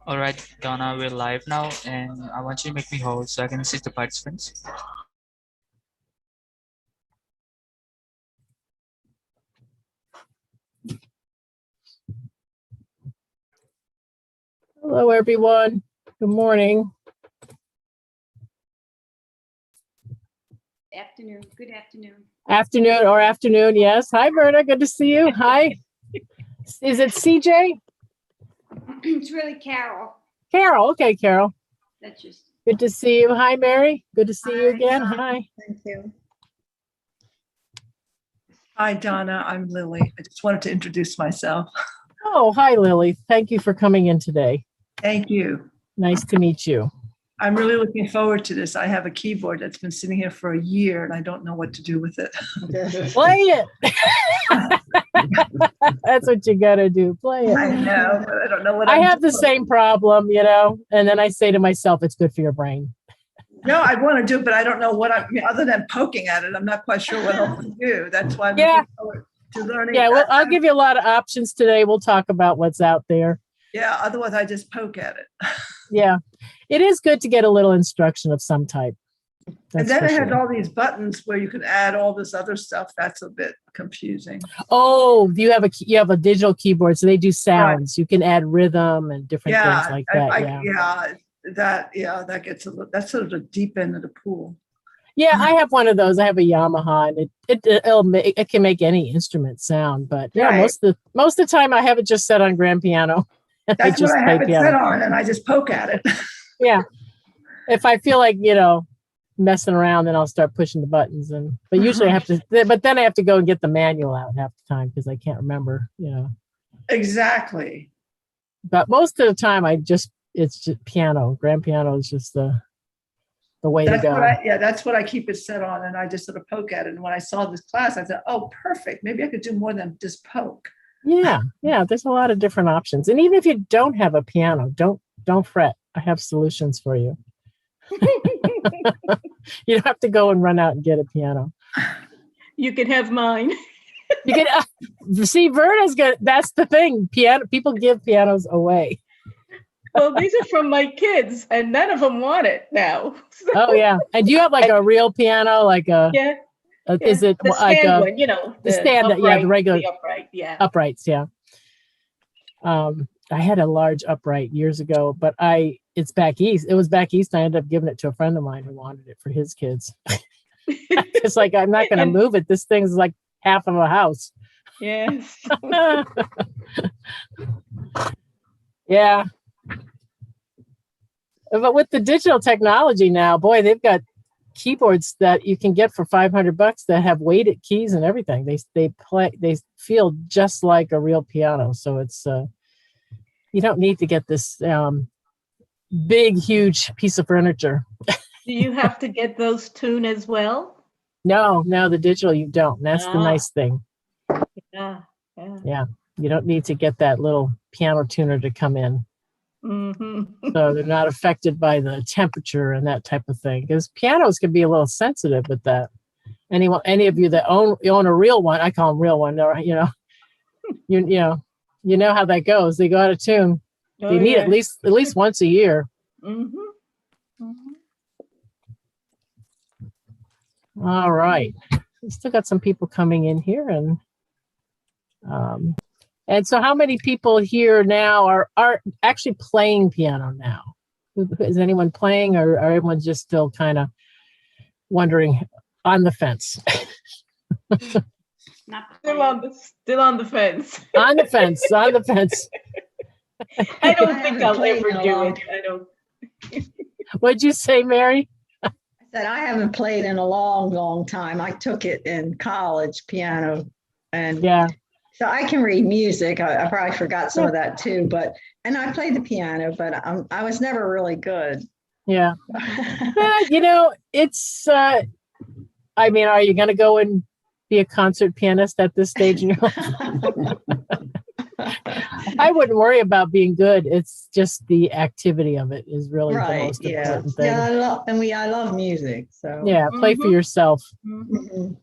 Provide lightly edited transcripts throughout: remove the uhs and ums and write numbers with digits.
All right, Donna, we're live now, and I want you to make me host so I can see the participants. Hello, everyone. Good morning. Afternoon. Good afternoon. Afternoon. Yes. Hi, Verna. Good to see you. Hi. Is it CJ? It's really Carol. Carol. Okay, Carol. That's just Good to see you. Hi, Mary. Good to see you Hi. again. Hi. Thank you. Hi, Donna. I'm Lily. I just wanted to introduce myself. Oh, hi, Lily. Thank you for coming in today. Thank you. Nice to meet you. I'm really looking forward to this. I have a keyboard that's been sitting here for a year and I don't know what to do with it. Play it. That's what you got to do. Play it. I know, but I don't know what I I'm have the doing. same problem, and then I say to myself, it's good for your brain. No, I want to do it, but I don't know what other than poking at it. I'm not quite sure what else to do. That's why I'm Yeah. looking forward to learning. Yeah, well, I'll give you a lot of options today. We'll talk about what's out there. Yeah, otherwise I just poke at it. Yeah, it is good to get a little instruction of some type. And That's then for it has sure. all these buttons where you can add all this other stuff. That's a bit confusing. Oh, you have a digital keyboard, so they do sounds. You can add rhythm and different Yeah, things like that. that gets that's sort of the deep end of the pool. Yeah, I have one of those. I have a Yamaha, and it can make any instrument sound. But yeah, Right. most of the time I have it just set on grand piano. And That's what I have it set on, and I just poke at it. Yeah, if I feel like messing around, then I'll start pushing the buttons. But usually I have to. But then I have to go and get the manual out half the time because I can't remember. Exactly. But most of the time it's just piano. Grand piano is just the way to go. That's what I keep it set on, and I just sort of poke at it. And when I saw this class, I thought, oh, perfect. Maybe I could do more than just poke. Yeah, there's a lot of different options. And even if you don't have a piano, don't fret. I have solutions for you. You don't have to go and run out and get a piano. You can have mine. You can see Verna's good. That's the thing. People give pianos away. Well, these are from my kids, and none of them want it now. So, Oh yeah. And do you have like a real piano, like a? yeah. Is it the like stand a one? the stand? Upright, The regular the upright. Yeah. uprights? Yeah. I had a large upright years ago, but it's back east. It was back east. I ended up giving it to a friend of mine who wanted it for his kids. It's like, I'm not going to move it. This thing's like half of a house. Yes. Yeah. But with the digital technology now, boy, they've got keyboards that you can get for $500 that have weighted keys and everything. They feel just like a real piano. So it's you don't need to get this big, huge piece of furniture. Do you have to get those tuned as well? No, the digital you don't. That's the nice thing. Yeah. Yeah, you don't need to get that little piano tuner to come in. Mm-hmm. So they're not affected by the temperature and that type of thing. Because pianos can be a little sensitive with that. Any of you that own a real one, I call them real one. You know how that goes. They go out of tune. They need at least once a year. Mm-hmm. Mm-hmm. All right, we still got some people coming in here, and so how many people here now are actually playing piano now? Is anyone playing, or are everyone just still kind of wondering, on the fence? not Still on the fence. On the fence. I don't think I'll ever do it. I don't. What'd you say, Mary? That I haven't played in a long, long time. I took it in college, piano, and Yeah. so I can read music. I probably forgot some of that too, and I played the piano, but I was never really good. Yeah. It's. I mean, are you going to go and be a concert pianist at this stage in your life? I wouldn't worry about being good. It's just the activity of it is really the most important thing. Yeah, I love music. So yeah, play for yourself. Mhm.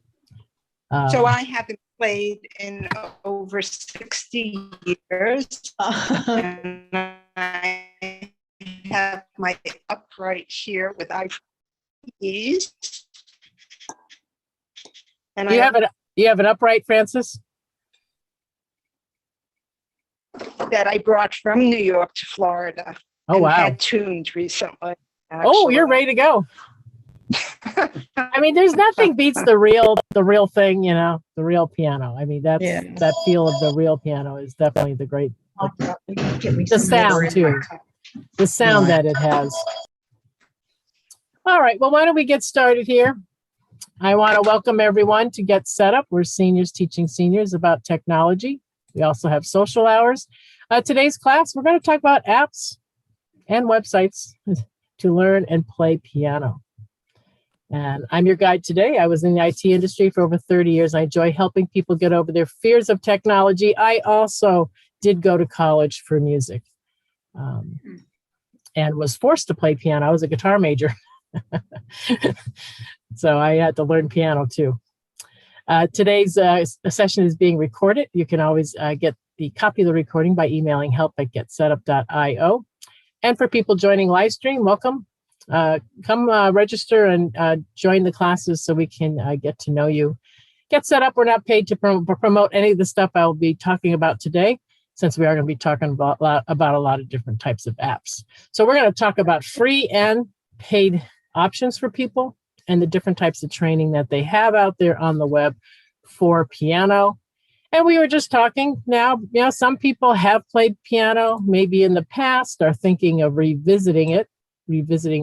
So I haven't played in over 60 years. And I have my upright here with IPs. And You have an upright, Francis? that I brought from New York to Florida. Oh, and wow. had tuned recently. Oh, you're ready to go. I mean, there's nothing beats the real thing, you know, the real piano. I mean, that feel of the real piano is definitely the great, the sound too, the sound that it has. All right, well, why don't we get started here? I want to welcome everyone to Get Set Up. We're seniors teaching seniors about technology. We also have social hours. Today's class, we're going to talk about apps and websites to learn and play piano. And I'm your guide today. I was in the IT industry for over 30 years. I enjoy helping people get over their fears of technology. I also did go to college for music and was forced to play piano. I was a guitar major. So I had to learn piano too. Today's session is being recorded. You can always get the copy of the recording by emailing help@getsetup.io. And for people joining live stream, welcome. Come register and join the classes so we can get to know you. Get Set Up. We're not paid to promote any of the stuff I will be talking about today, since we are going to be talking about a lot of different types of apps. So we're going to talk about free and paid options for people and the different types of training that they have out there on the web for piano. And we were just talking now, you know, some people have played piano maybe in the past, are thinking of revisiting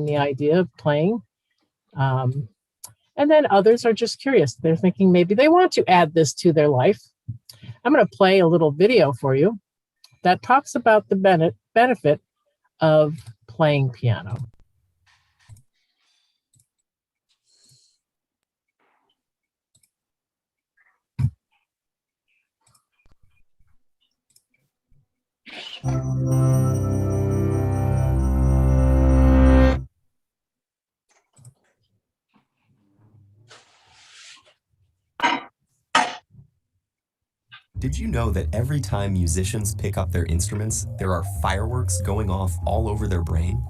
the idea of playing. And then others are just curious. They're thinking maybe they want to add this to their life. I'm going to play a little video for you that talks about the benefit of playing piano. Did you know that every time musicians pick up their instruments, there are fireworks going off all over their brain?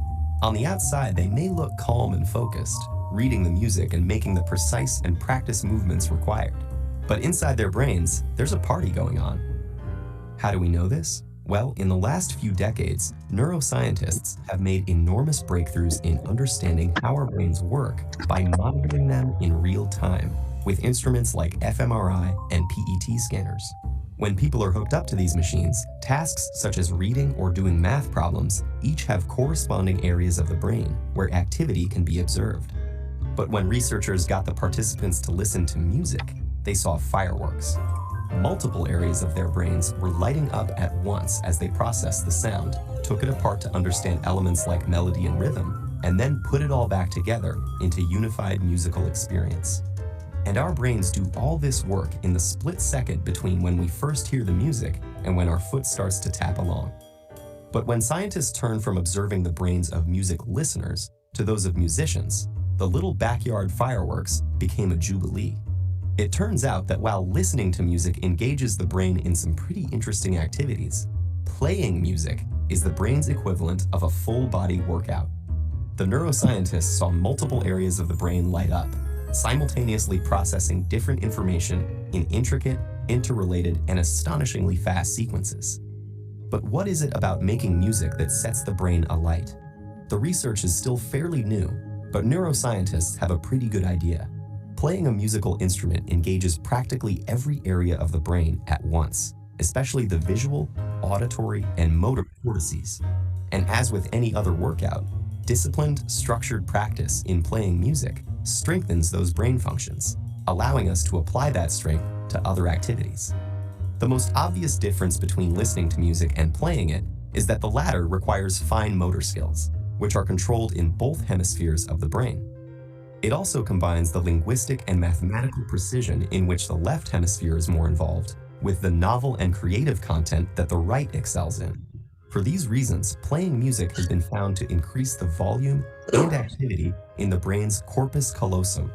On the outside, they may look calm and focused, reading the music and making the precise and practiced movements required. But inside their brains, there's a party going on. How do we know this? Well, in the last few decades, neuroscientists have made enormous breakthroughs in understanding how our brains work by monitoring them in real time with instruments like fMRI and PET scanners. When people are hooked up to these machines, tasks such as reading or doing math problems each have corresponding areas of the brain where activity can be observed. But when researchers got the participants to listen to music, they saw fireworks. Multiple areas of their brains were lighting up at once as they processed the sound, took it apart to understand elements like melody and rhythm, and then put it all back together into unified musical experience. And our brains do all this work in the split second between when we first hear the music and when our foot starts to tap along. But when scientists turn from observing the brains of music listeners to those of musicians, the little backyard fireworks became a jubilee. It turns out that while listening to music engages the brain in some pretty interesting activities, playing music is the brain's equivalent of a full-body workout. The neuroscientists saw multiple areas of the brain light up, simultaneously processing different information in intricate, interrelated, and astonishingly fast sequences. But what is it about making music that sets the brain alight? The research is still fairly new, but neuroscientists have a pretty good idea. Playing a musical instrument engages practically every area of the brain at once, especially the visual, auditory, and motor cortices. And as with any other workout, disciplined, structured practice in playing music strengthens those brain functions, allowing us to apply that strength to other activities. The most obvious difference between listening to music and playing it is that the latter requires fine motor skills, which are controlled in both hemispheres of the brain. It also combines the linguistic and mathematical precision in which the left hemisphere is more involved, with the novel and creative content that the right excels in. For these reasons, playing music has been found to increase the volume and activity in the brain's corpus callosum,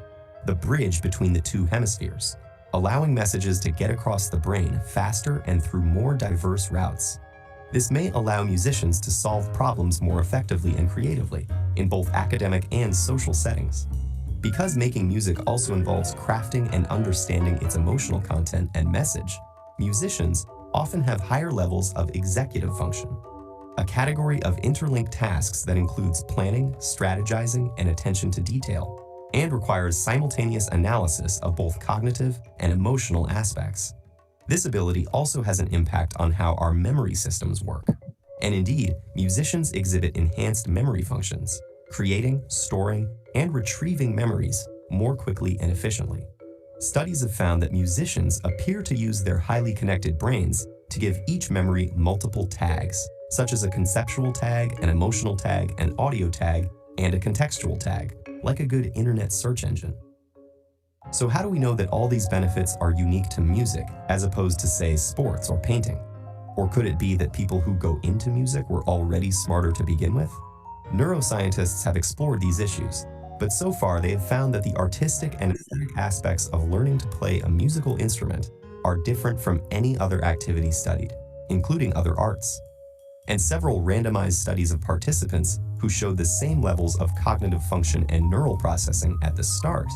the bridge between the two hemispheres, allowing messages to get across the brain faster and through more diverse routes. This may allow musicians to solve problems more effectively and creatively in both academic and social settings. Because making music also involves crafting and understanding its emotional content and message, musicians often have higher levels of executive function, a category of interlinked tasks that includes planning, strategizing, and attention to detail, and requires simultaneous analysis of both cognitive and emotional aspects. This ability also has an impact on how our memory systems work. And indeed, musicians exhibit enhanced memory functions, creating, storing, and retrieving memories more quickly and efficiently. Studies have found that musicians appear to use their highly connected brains to give each memory multiple tags, such as a conceptual tag, an emotional tag, an audio tag, and a contextual tag, like a good internet search engine. So how do we know that all these benefits are unique to music, as opposed to, say, sports or painting? Or could it be that people who go into music were already smarter to begin with? Neuroscientists have explored these issues, but so far they have found that the artistic and aesthetic aspects of learning to play a musical instrument are different from any other activity studied, including other arts. And several randomized studies of participants who showed the same levels of cognitive function and neural processing at the start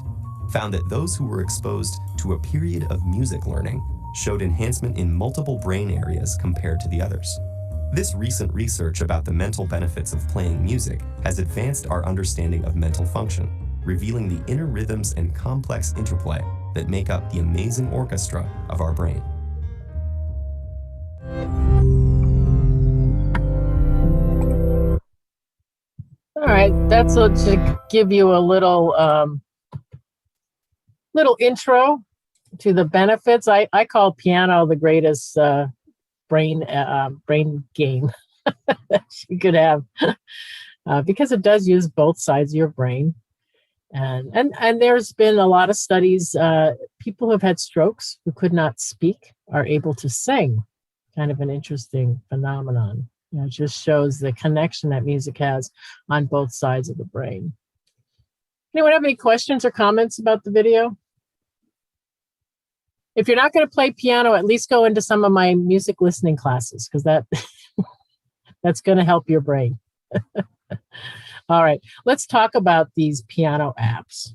found that those who were exposed to a period of music learning showed enhancement in multiple brain areas compared to the others. This recent research about the mental benefits of playing music has advanced our understanding of mental function, revealing the inner rhythms and complex interplay that make up the amazing orchestra of our brain. All right, that's to give you a little intro to the benefits. I call piano the greatest brain game that you could have because it does use both sides of your brain. And there's been a lot of studies. People who have had strokes who could not speak are able to sing. Kind of an interesting phenomenon. It just shows the connection that music has on both sides of the brain. Anyone have any questions or comments about the video? If you're not going to play piano, at least go into some of my music listening classes, because that's going to help your brain. All right, let's talk about these piano apps.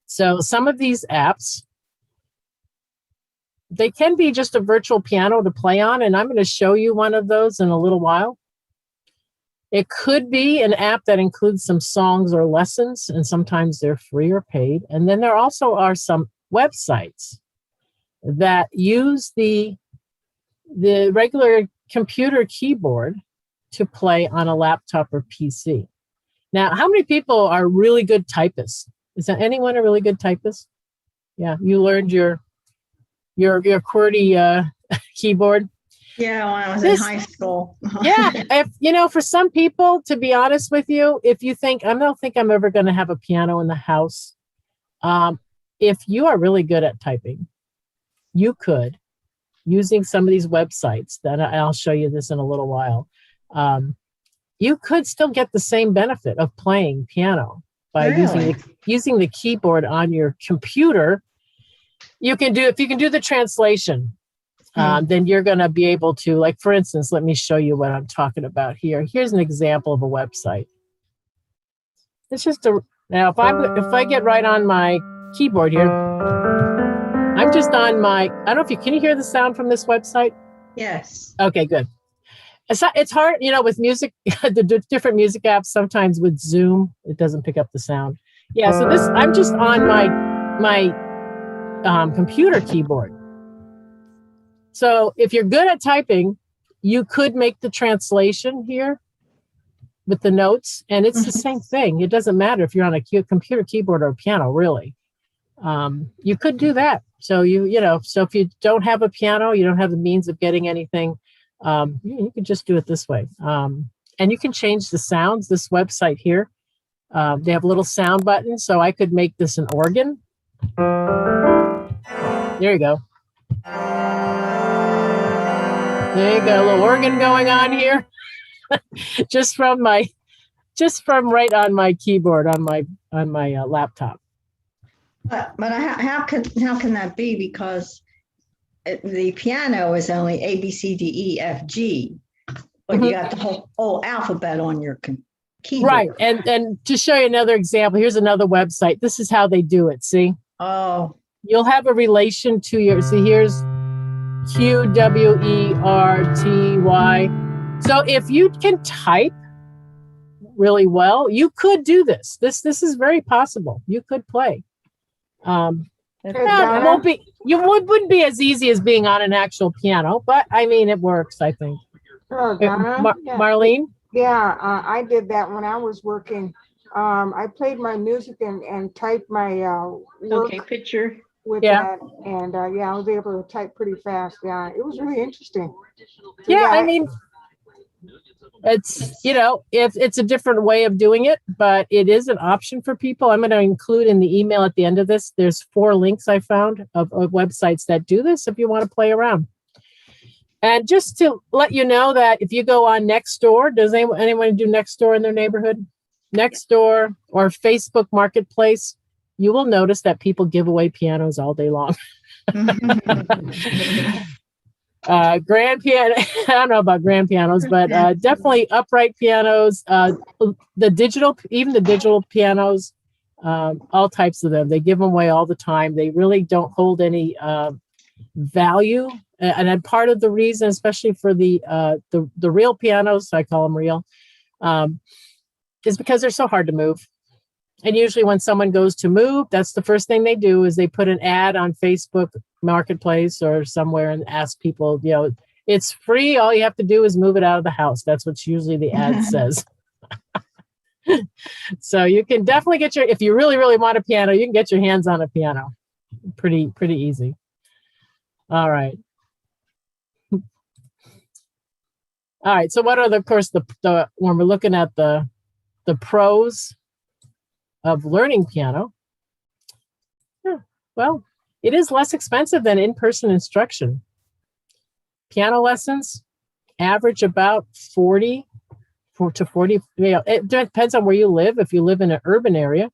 So some of these apps, they can be just a virtual piano to play on, and I'm going to show you one of those in a little while. It could be an app that includes some songs or lessons, and sometimes they're free or paid. And then there also are some websites that use the regular computer keyboard to play on a laptop or PC. Now, how many people are really good typists? Is there anyone a really good typist? Yeah, you learned your QWERTY keyboard. Yeah, when I was in high school. Yeah, if for some people, to be honest with you, if you think I don't think I'm ever going to have a piano in the house, if you are really good at typing, you could, using some of these websites that I'll show you this in a little while, you could still get the same benefit of playing piano by using the keyboard on your computer. If you can do the translation, then you're going to be able to, like, for instance, let me show you what I'm talking about here. Here's an example of a website. It's just now if I get right on my keyboard here, I'm just on my, I don't know if can you hear the sound from this website? Yes. Okay, good. It's hard, with music, the different music apps, sometimes with Zoom, it doesn't pick up the sound. Yeah, so I'm just on my computer keyboard. So if you're good at typing, you could make the translation here with the notes, and it's the same thing. It doesn't matter if you're on a computer keyboard or a piano, really. You could do that. So so if you don't have a piano, you don't have the means of getting anything, you can just do it this way. And you can change the sounds. This website here, they have a little sound button, so I could make this an organ. There you go. There you go, a little organ going on here. just from right on my keyboard on my laptop. But how can that be? Because the piano is only A, B, C, D, E, F, G, but you got the whole alphabet on your keyboard. Right. And to show you another example, here's another website. This is how they do it. See? Oh, You'll have a relation to your, see, here's QWERTY. So if you can type really well, you could do this. This is very possible. You could play. It won't be, wouldn't be as easy as being on an actual piano, but I mean, it works, I think. Oh, Donna? Marlene? Yeah, I did that when I was working. I played my music and typed my work Okay, picture. with Yeah. that. And yeah, I was able to type pretty fast. Yeah, it was really interesting. So, Yeah, I mean, it's, you know, if it's a different way of doing it, but it is an option for people. I'm going to include in the email at the end of this, there's 4 links I found of websites that do this if you want to play around. And just to let you know that if you go on Nextdoor, does anyone do Nextdoor in their neighborhood? Nextdoor or Facebook Marketplace, you will notice that people give away pianos all day long. Grand piano, I don't know about grand pianos, but definitely upright pianos, the digital, even the digital pianos, all types of them. They give them away all the time. They really don't hold any value. And then part of the reason, especially for the real pianos, I call them real, is because they're so hard to move. And usually when someone goes to move, that's the first thing they do is they put an ad on Facebook Marketplace or somewhere and ask people, you know, it's free. All you have to do is move it out of the house. That's what usually the ad says. So you can definitely get if you really, really want a piano, you can get your hands on a piano. Pretty easy. All right. All right. So what are of course, the when we're looking at the pros of learning piano? Well, it is less expensive than in-person instruction. Piano lessons average about 40 to 40. You know, it depends on where you live. If you live in an urban area,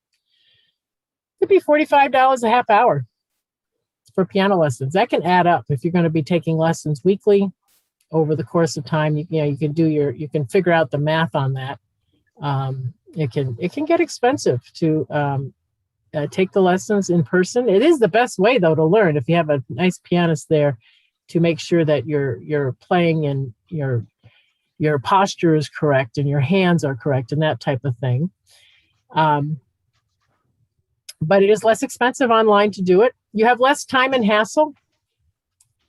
it'd be $45 a half hour for piano lessons. That can add up if you're going to be taking lessons weekly over the course of time. You can figure out the math on that. It can get expensive to take the lessons in person. It is the best way though to learn if you have a nice pianist there to make sure that you're playing and your posture is correct and your hands are correct and that type of thing. But it is less expensive online to do it. You have less time and hassle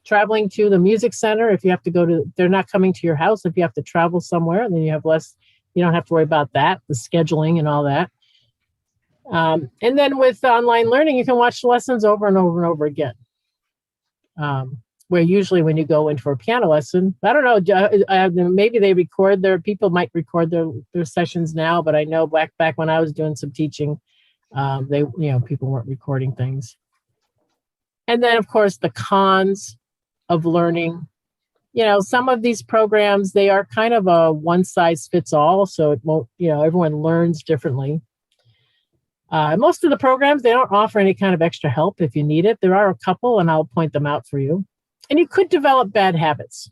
traveling to the music center. If you have to they're not coming to your house. If you have to travel somewhere, then you have less. You don't have to worry about that, the scheduling and all that. And then with online learning, you can watch lessons over and over and over again. Where usually when you go in for a piano lesson, I don't know, maybe people might record their sessions now, but I know back when I was doing some teaching, people weren't recording things. And then of course the cons of learning. You know, some of these programs, they are kind of a one size fits all. So it won't, everyone learns differently. Most of the programs, they don't offer any kind of extra help if you need it. There are a couple, and I'll point them out for you. And you could develop bad habits,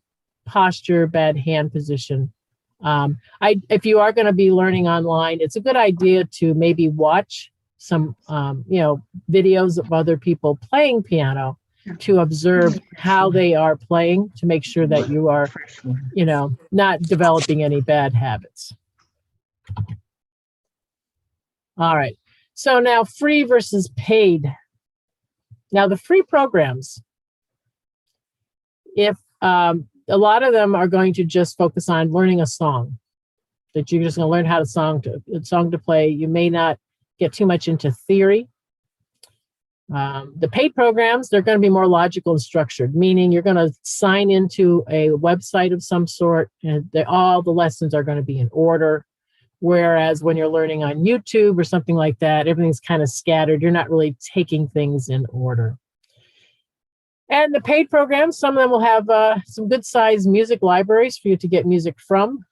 posture, bad hand position. If you are going to be learning online, it's a good idea to maybe watch some, videos of other people playing piano to observe how they are playing to make sure that you are, not developing any bad habits. All right. So now free versus paid. Now the free programs, if a lot of them are going to just focus on learning a song, that you're just going to learn how a song to play. You may not get too much into theory. The paid programs, they're going to be more logical and structured, meaning you're going to sign into a website of some sort and all the lessons are going to be in order. Whereas when you're learning on YouTube or something like that, everything's kind of scattered. You're not really taking things in order. And the paid programs, some of them will have some good sized music libraries for you to get music from.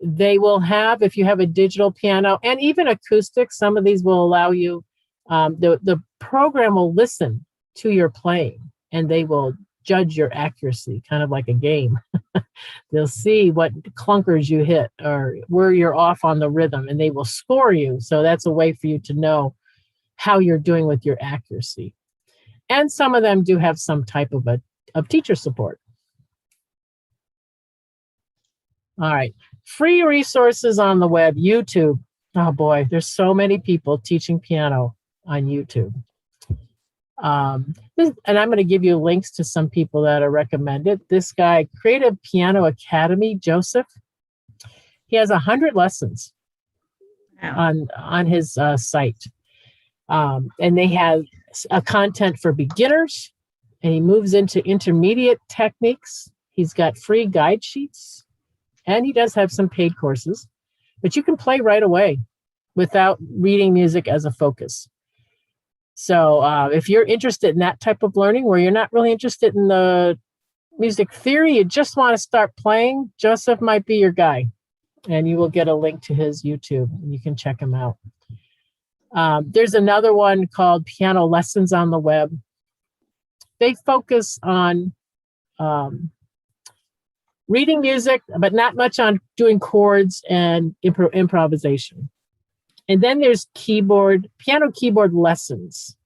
They will have, if you have a digital piano and even acoustic, some of these will allow you, the program will listen to your playing and they will judge your accuracy, kind of like a game. They'll see what clunkers you hit or where you're off on the rhythm, and they will score you. So that's a way for you to know how you're doing with your accuracy. And some of them do have some type of teacher support. All right, free resources on the web, YouTube. Oh boy, there's so many people teaching piano on YouTube. And I'm going to give you links to some people that are recommended. This guy, Creative Piano Academy, Joseph, he has 100 lessons on his site. And they have a content for beginners, and he moves into intermediate techniques. He's got free guide sheets, and he does have some paid courses, but you can play right away without reading music as a focus. So if you're interested in that type of learning where you're not really interested in the music theory, you just want to start playing, Joseph might be your guy. And you will get a link to his YouTube, and you can check him out. There's another one called Piano Lessons on the Web. They focus on reading music, but not much on doing chords and improvisation. And then there's piano keyboard lessons.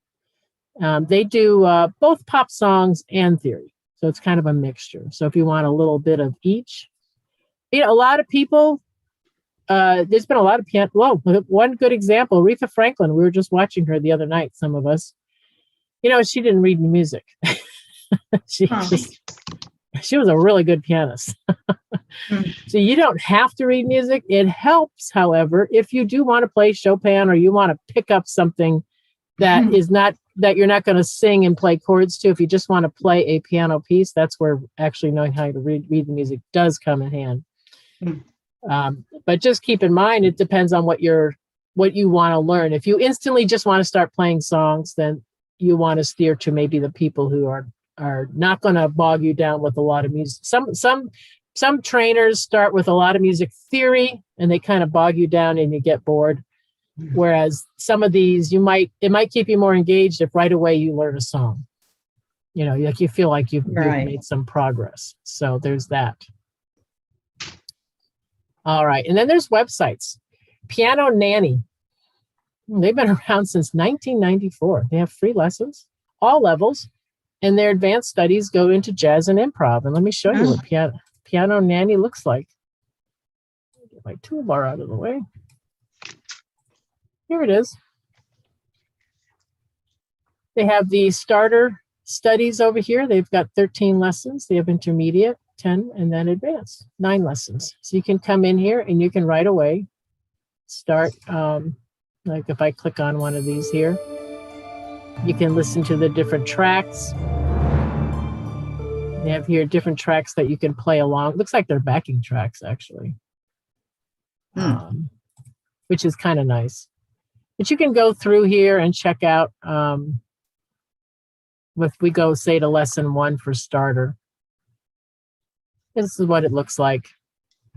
They do both pop songs and theory. So it's kind of a mixture. So if you want a little bit of each, a lot of people, there's been a lot of piano. Whoa, one good example, Aretha Franklin. We were just watching her the other night, some of us. She didn't read music. She was a really good pianist. So you don't have to read music. It helps, however, if you do want to play Chopin or you want to pick up something that is not, that you're not going to sing and play chords to. If you just want to play a piano piece, that's where actually knowing how to read the music does come in hand. But just keep in mind, it depends on what you want to learn. If you instantly just want to start playing songs, then you want to steer to maybe the people who are not going to bog you down with a lot of music. Some trainers start with a lot of music theory and they kind of bog you down and you get bored. Whereas some of these, it might keep you more engaged if right away you learn a song. Like you feel like you've made some progress. So there's that. All right. And then there's websites. Piano Nanny. They've been around since 1994. They have free lessons, all levels, and their advanced studies go into jazz and improv. And let me show you what Piano Nanny looks like. Get my toolbar out of the way. Here it is. They have the starter studies over here. They've got 13 lessons. They have intermediate, 10, and then advanced, 9 lessons. So you can come in here and you can right away start, like if I click on one of these here, you can listen to the different tracks. They have here different tracks that you can play along. Looks like they're backing tracks, actually, which is kind of nice. But you can go through here and check out, if we go, say, to lesson 1 for starter. This is what it looks like.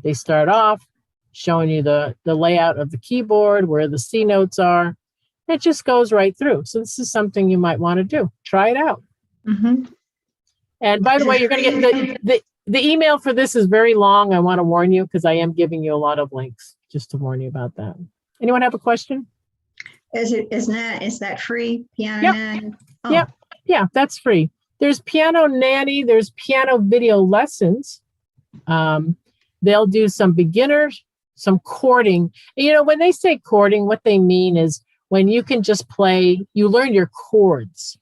They start off showing you the layout of the keyboard, where the C notes are. It just goes right through. So this is something you might want to do. Try it out. And by the way, you're going to get the email for this is very long. I want to warn you because I am giving you a lot of links, just to warn you about that. Anyone have a question? Is that free? Piano Nanny? Oh. Yeah, that's free. There's Piano Nanny. There's piano video lessons. They'll do some beginners, some chording. When they say chording, what they mean is when you can just play, you learn your chords.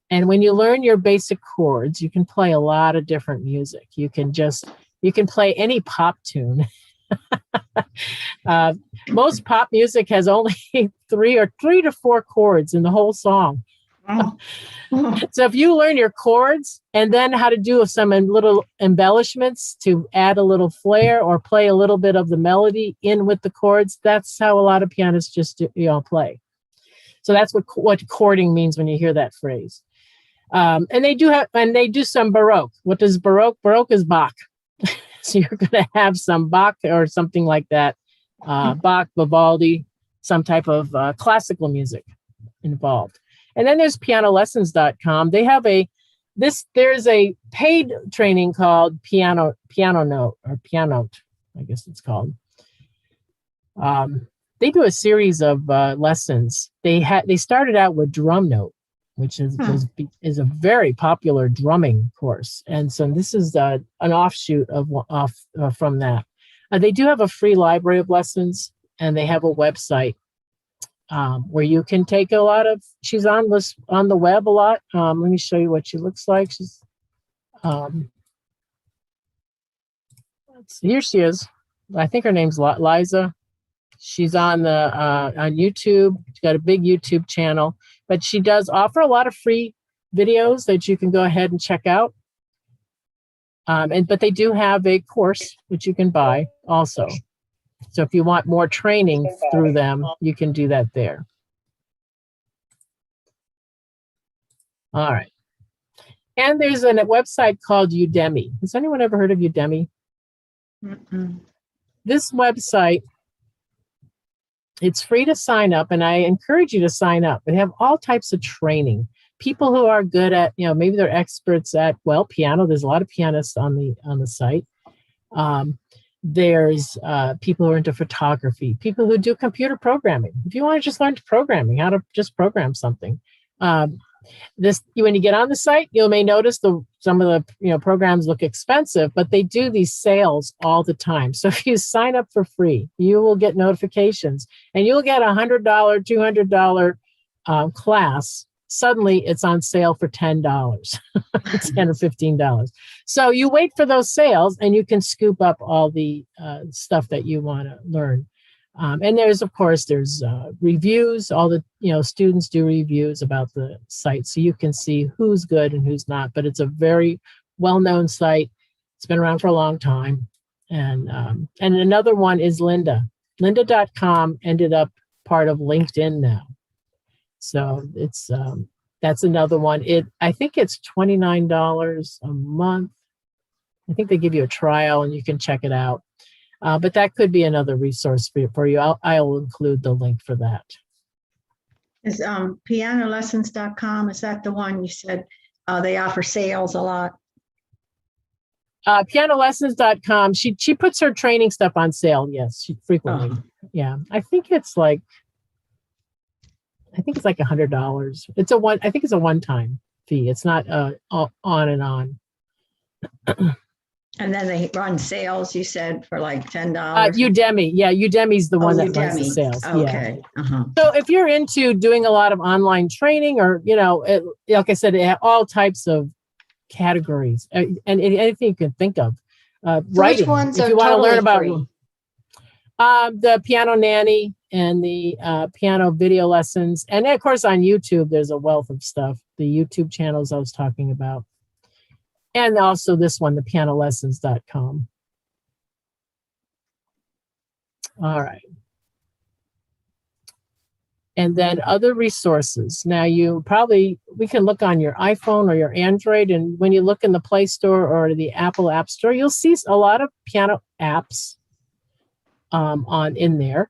And when you learn your basic chords, you can play a lot of different music. You can play any pop tune. Most pop music has only 3 to 4 chords in the whole song. So if you learn your chords and then how to do some little embellishments to add a little flair or play a little bit of the melody in with the chords, that's how a lot of pianists just play. So that's what chording means when you hear that phrase. And they do some Baroque. What is Baroque? Baroque is Bach. So you're going to have some Bach or something like that. Bach, Vivaldi, some type of classical music involved. And then there's pianolessons.com. They have a There's a paid training called Piano Note, or Piano, I guess it's called. They do a series of lessons. They started out with Drum Note, which is a very popular drumming course, and so this is an offshoot from that. They do have a free library of lessons, and they have a website where you can take a lot of. She's on the web a lot. Let me show you what she looks like. She's here she is. I think her name's Liza. She's on YouTube. She's got a big YouTube channel, but she does offer a lot of free videos that you can go ahead and check out. But they do have a course which you can buy also. So if you want more training through them, you can do that there. All right. And there's a website called Udemy. Has anyone ever heard of Udemy? Mm-mm. This website, it's free to sign up, and I encourage you to sign up. They have all types of training. People who are good at, maybe they're experts at, piano. There's a lot of pianists on the site. There's people who are into photography, people who do computer programming. If you want to just learn programming, how to just program something. When you get on the site, you may notice some of the programs look expensive, but they do these sales all the time. So if you sign up for free, you will get notifications, and you'll get $100, $200 class. Suddenly it's on sale for $10, $10 or $15. So you wait for those sales, and you can scoop up all the stuff that you want to learn. And there's reviews. All the students do reviews about the site, so you can see who's good and who's not. But it's a very well-known site. It's been around for a long time. And another one is Lynda. Lynda.com ended up part of LinkedIn now. So it's that's another one. I think it's $29 a month. I think they give you a trial, and you can check it out. But that could be another resource for you. I'll include the link for that. Is pianolessons.com, is that the one you said they offer sales a lot? Pianolessons.com. She puts her training stuff on sale. Yes, she frequently. Yeah, I think it's like $100. I think it's a one-time fee. It's not on and on. And then they run sales, you said, for like $10. Udemy. Yeah, Udemy's the one that runs the sales. Okay. Yeah. Uh-huh. So if you're into doing a lot of online training, or, like I said, it has all types of categories and anything you can think of. Writing. Which ones if are you want to totally learn about free? The Piano Nanny and the piano video lessons. And of course, on YouTube, there's a wealth of stuff. The YouTube channels I was talking about. And also this one, the pianolessons.com. All right. And then other resources. Now we can look on your iPhone or your Android, and when you look in the Play Store or the Apple App Store, you'll see a lot of piano apps in there.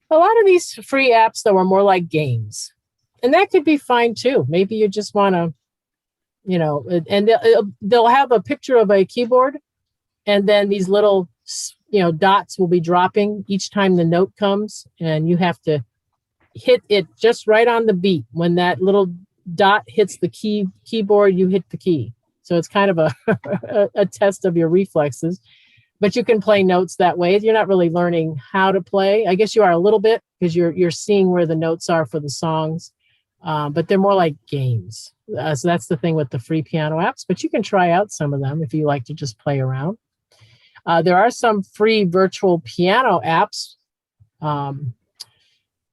A lot of these free apps, though, are more like games. And that could be fine too. Maybe you just want to, and they'll have a picture of a keyboard, and then these little, dots will be dropping each time the note comes, and you have to hit it just right on the beat. When that little dot hits the keyboard, you hit the key. So it's kind of a test of your reflexes, but you can play notes that way. You're not really learning how to play. I guess you are a little bit, because you're seeing where the notes are for the songs. But they're more like games. So that's the thing with the free piano apps, but you can try out some of them if you like to just play around. There are some free virtual piano apps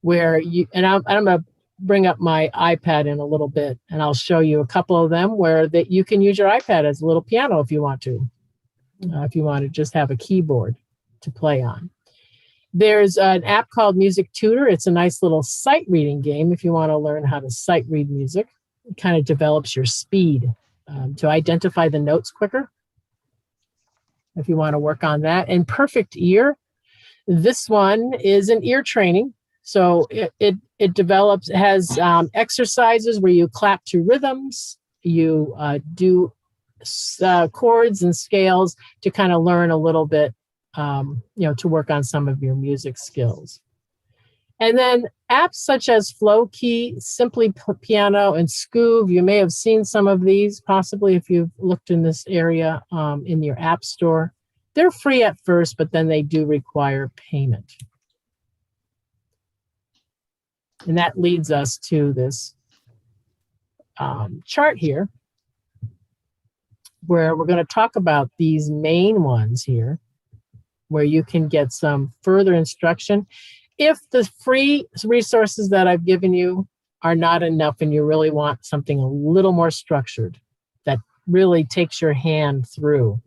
where I'm going to bring up my iPad in a little bit, and I'll show you a couple of them where that you can use your iPad as a little piano if you want to, just have a keyboard to play on. There's an app called Music Tutor. It's a nice little sight reading game if you want to learn how to sight read music. It kind of develops your speed to identify the notes quicker, if you want to work on that. And Perfect Ear. This one is an ear training. So it has exercises where you clap to rhythms, you do chords and scales to kind of learn a little bit, to work on some of your music skills. And then apps such as Flowkey, Simply Piano, and Scoov, you may have seen some of these, possibly if you've looked in this area in your app store. They're free at first, but then they do require payment. And that leads us to this chart here, where we're going to talk about these main ones here, where you can get some further instruction. If the free resources that I've given you are not enough and you really want something a little more structured that really takes your hand through,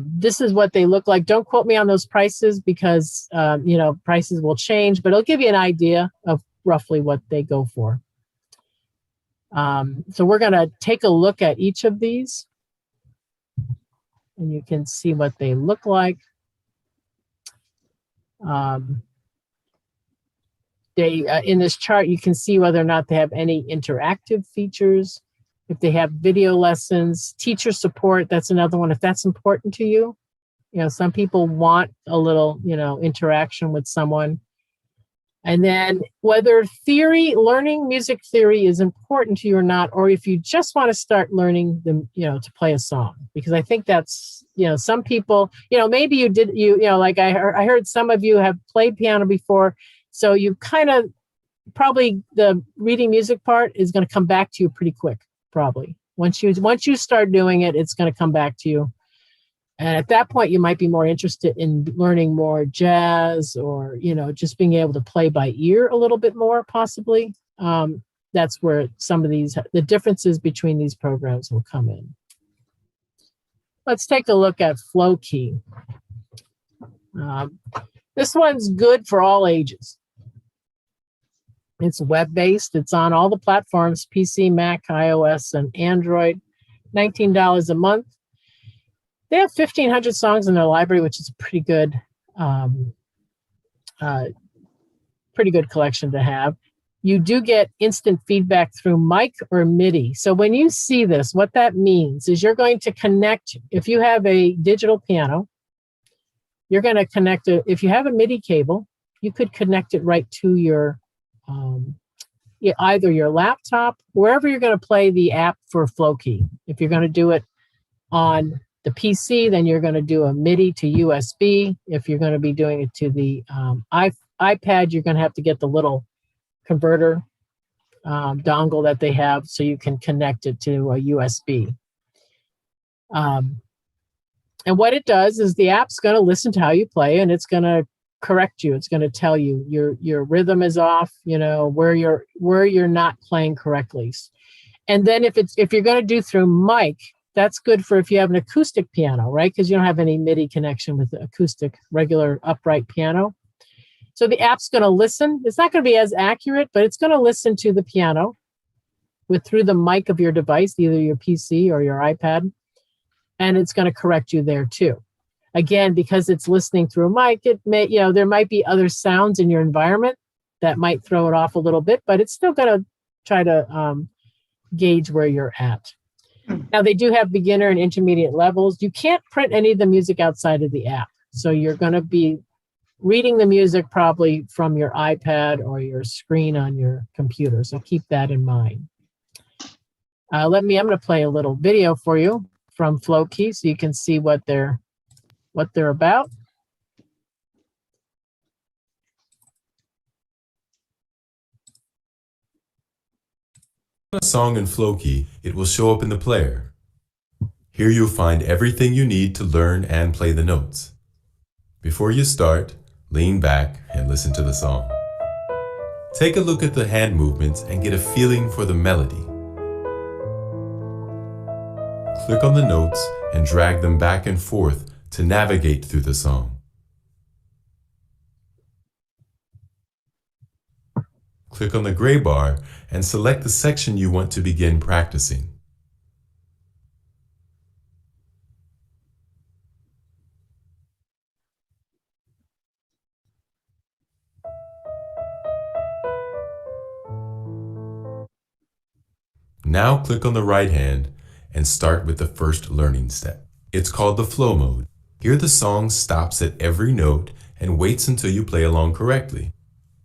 this is what they look like. Don't quote me on those prices because, prices will change, but it'll give you an idea of roughly what they go for. So we're going to take a look at each of these, and you can see what they look like. In this chart, you can see whether or not they have any interactive features, if they have video lessons, teacher support. That's another one, if that's important to you. Some people want a little, interaction with someone. And then whether learning music theory is important to you or not, or if you just want to start learning to play a song, because I think that's, some people, maybe you did, like I heard some of you have played piano before. So you kind of probably the reading music part is going to come back to you pretty quick, probably. Once you start doing it, it's going to come back to you. And at that point, you might be more interested in learning more jazz or, just being able to play by ear a little bit more, possibly. That's where some of the differences between these programs will come in. Let's take a look at Flowkey. This one's good for all ages. It's web-based. It's on all the platforms, PC, Mac, iOS, and Android. $19 a month. They have 1,500 songs in their library, which is a pretty good collection to have. You do get instant feedback through mic or MIDI. So when you see this, what that means is you're going to connect, if you have a digital piano, you're going to connect it. If you have a MIDI cable, you could connect it right to your either your laptop, wherever you're going to play the app for Flowkey. If you're going to do it on the PC, then you're going to do a MIDI to USB. If you're going to be doing it to the iPad, you're going to have to get the little converter dongle that they have so you can connect it to a USB. And what it does is the app's going to listen to how you play, and it's going to correct you. It's going to tell you your rhythm is off, where you're not playing correctly. And then if you're going to do through mic, that's good for if you have an acoustic piano, right? Because you don't have any MIDI connection with the acoustic regular upright piano. So the app's going to listen. It's not going to be as accurate, but it's going to listen to the piano through the mic of your device, either your PC or your iPad, and it's going to correct you there too. Again, because it's listening through a mic, it may, there might be other sounds in your environment that might throw it off a little bit, but it's still going to try to gauge where you're at. Now, they do have beginner and intermediate levels. You can't print any of the music outside of the app. So you're going to be reading the music probably from your iPad or your screen on your computer. So keep that in mind. I'm going to play a little video for you from Flowkey so you can see what they're about. A song in Flowkey, it will show up in the player. Here you'll find everything you need to learn and play the notes. Before you start, lean back and listen to the song. Take a look at the hand movements and get a feeling for the melody. Click on the notes and drag them back and forth to navigate through the song. Click on the gray bar and select the section you want to begin practicing. Now click on the right hand and start with the first learning step. It's called the flow mode. Here the song stops at every note and waits until you play along correctly.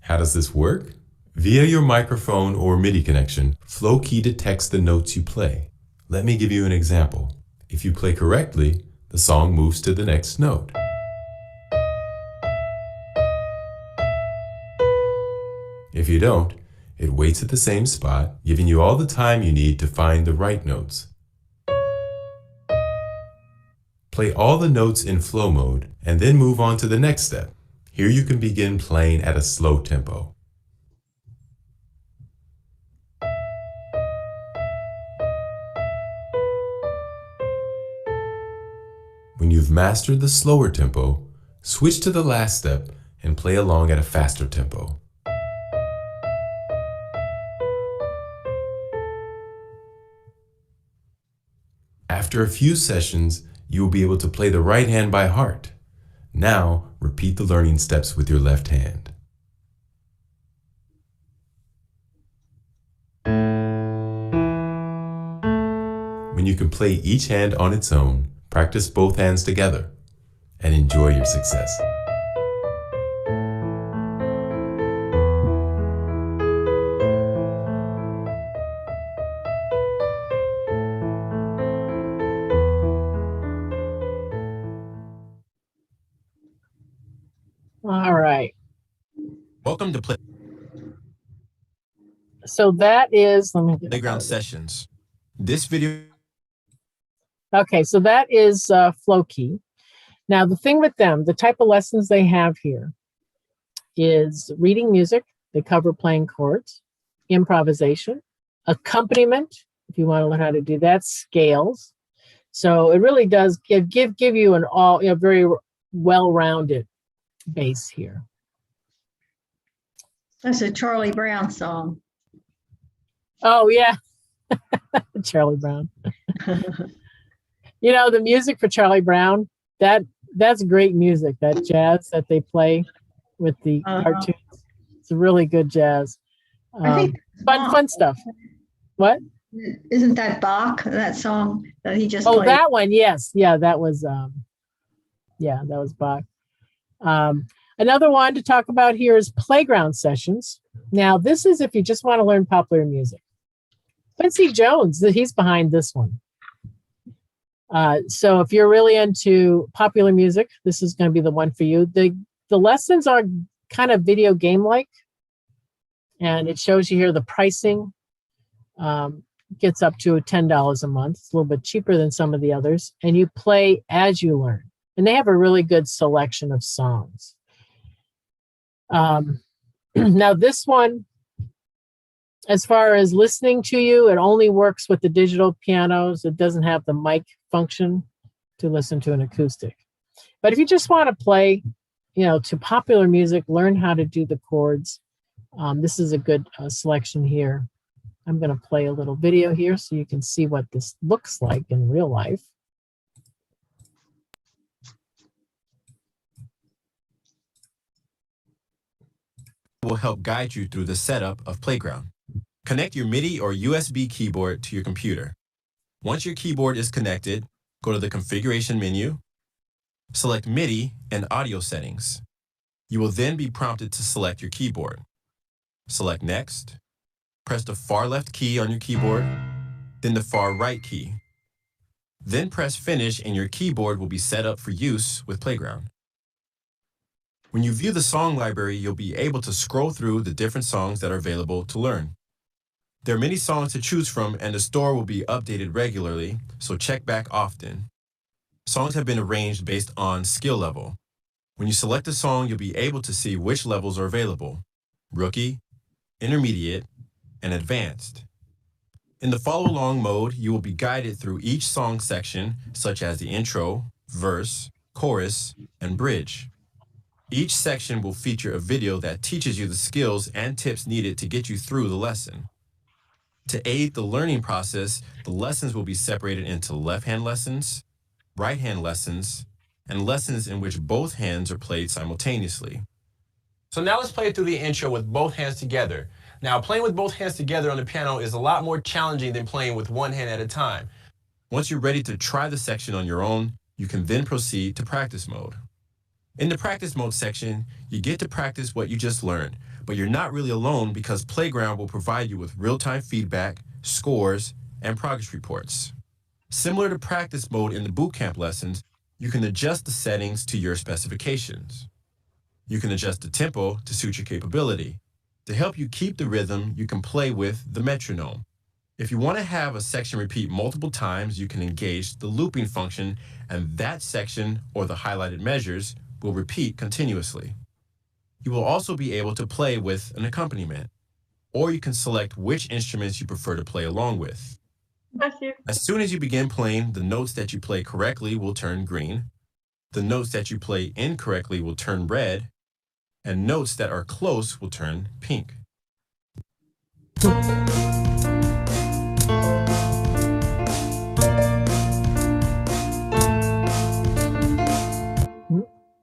How does this work? Via your microphone or MIDI connection, Flowkey detects the notes you play. Let me give you an example. If you play correctly, the song moves to the next note. If you don't, it waits at the same spot, giving you all the time you need to find the right notes. Play all the notes in flow mode and then move on to the next step. Here you can begin playing at a slow tempo. When you've mastered the slower tempo, switch to the last step and play along at a faster tempo. After a few sessions, you will be able to play the right hand by heart. Now, repeat the learning steps with your left hand. When you can play each hand on its own, practice both hands together and enjoy your success. All right. Welcome to So that is, let me get Playground Sessions. This video. Okay, so that is Flowkey. Now, the thing with them, the type of lessons they have here is reading music. They cover playing chords, improvisation, accompaniment, if you want to learn how to do that, scales. So it really does give you an very well-rounded base here. That's a Charlie Brown song. Oh, yeah. Charlie Brown. You know, the music for Charlie Brown, that's great music, that jazz that they play with the cartoons. It's really good jazz. I think Fun stuff. What? Isn't that Bach, that song that he just Oh, played? that one, yes. Yeah, that was Bach. Another one to talk about here is Playground Sessions. Now, this is if you just want to learn popular music. Quincy Jones, he's behind this one. So if you're really into popular music, this is going to be the one for you. The lessons are kind of video game-like, and it shows you here the pricing. Gets up to $10 a month. It's a little bit cheaper than some of the others, and you play as you learn. And they have a really good selection of songs. Now this one, as far as listening to you, it only works with the digital pianos. It doesn't have the mic function to listen to an acoustic. But if you just want to play, to popular music, learn how to do the chords, this is a good selection here. I'm going to play a little video here so you can see what this looks like in real life. Will help guide you through the setup of Playground. Connect your MIDI or USB keyboard to your computer. Once your keyboard is connected, go to the configuration menu, select MIDI and audio settings. You will then be prompted to select your keyboard. Select Next, press the far left key on your keyboard, then the far right key. Then press Finish and your keyboard will be set up for use with Playground. When you view the song library, you'll be able to scroll through the different songs that are available to learn. There are many songs to choose from, and the store will be updated regularly, so check back often. Songs have been arranged based on skill level. When you select a song, you'll be able to see which levels are available: Rookie, Intermediate, and Advanced. In the follow-along mode, you will be guided through each song section, such as the intro, verse, chorus, and bridge. Each section will feature a video that teaches you the skills and tips needed to get you through the lesson. To aid the learning process, the lessons will be separated into left-hand lessons, right-hand lessons, and lessons in which both hands are played simultaneously. So now let's play through the intro with both hands together. Now, playing with both hands together on the piano is a lot more challenging than playing with one hand at a time. Once you're ready to try the section on your own, you can then proceed to practice mode. In the practice mode section, you get to practice what you just learned, but you're not really alone because Playground will provide you with real-time feedback, scores, and progress reports. Similar to practice mode in the bootcamp lessons, you can adjust the settings to your specifications. You can adjust the tempo to suit your capability. To help you keep the rhythm, you can play with the metronome. If you want to have a section repeat multiple times, you can engage the looping function, and that section or the highlighted measures will repeat continuously. You will also be able to play with an accompaniment, or you can select which instruments you prefer to play along with. Matthew. As soon as you begin playing, the notes that you play correctly will turn green, the notes that you play incorrectly will turn red, and notes that are close will turn pink.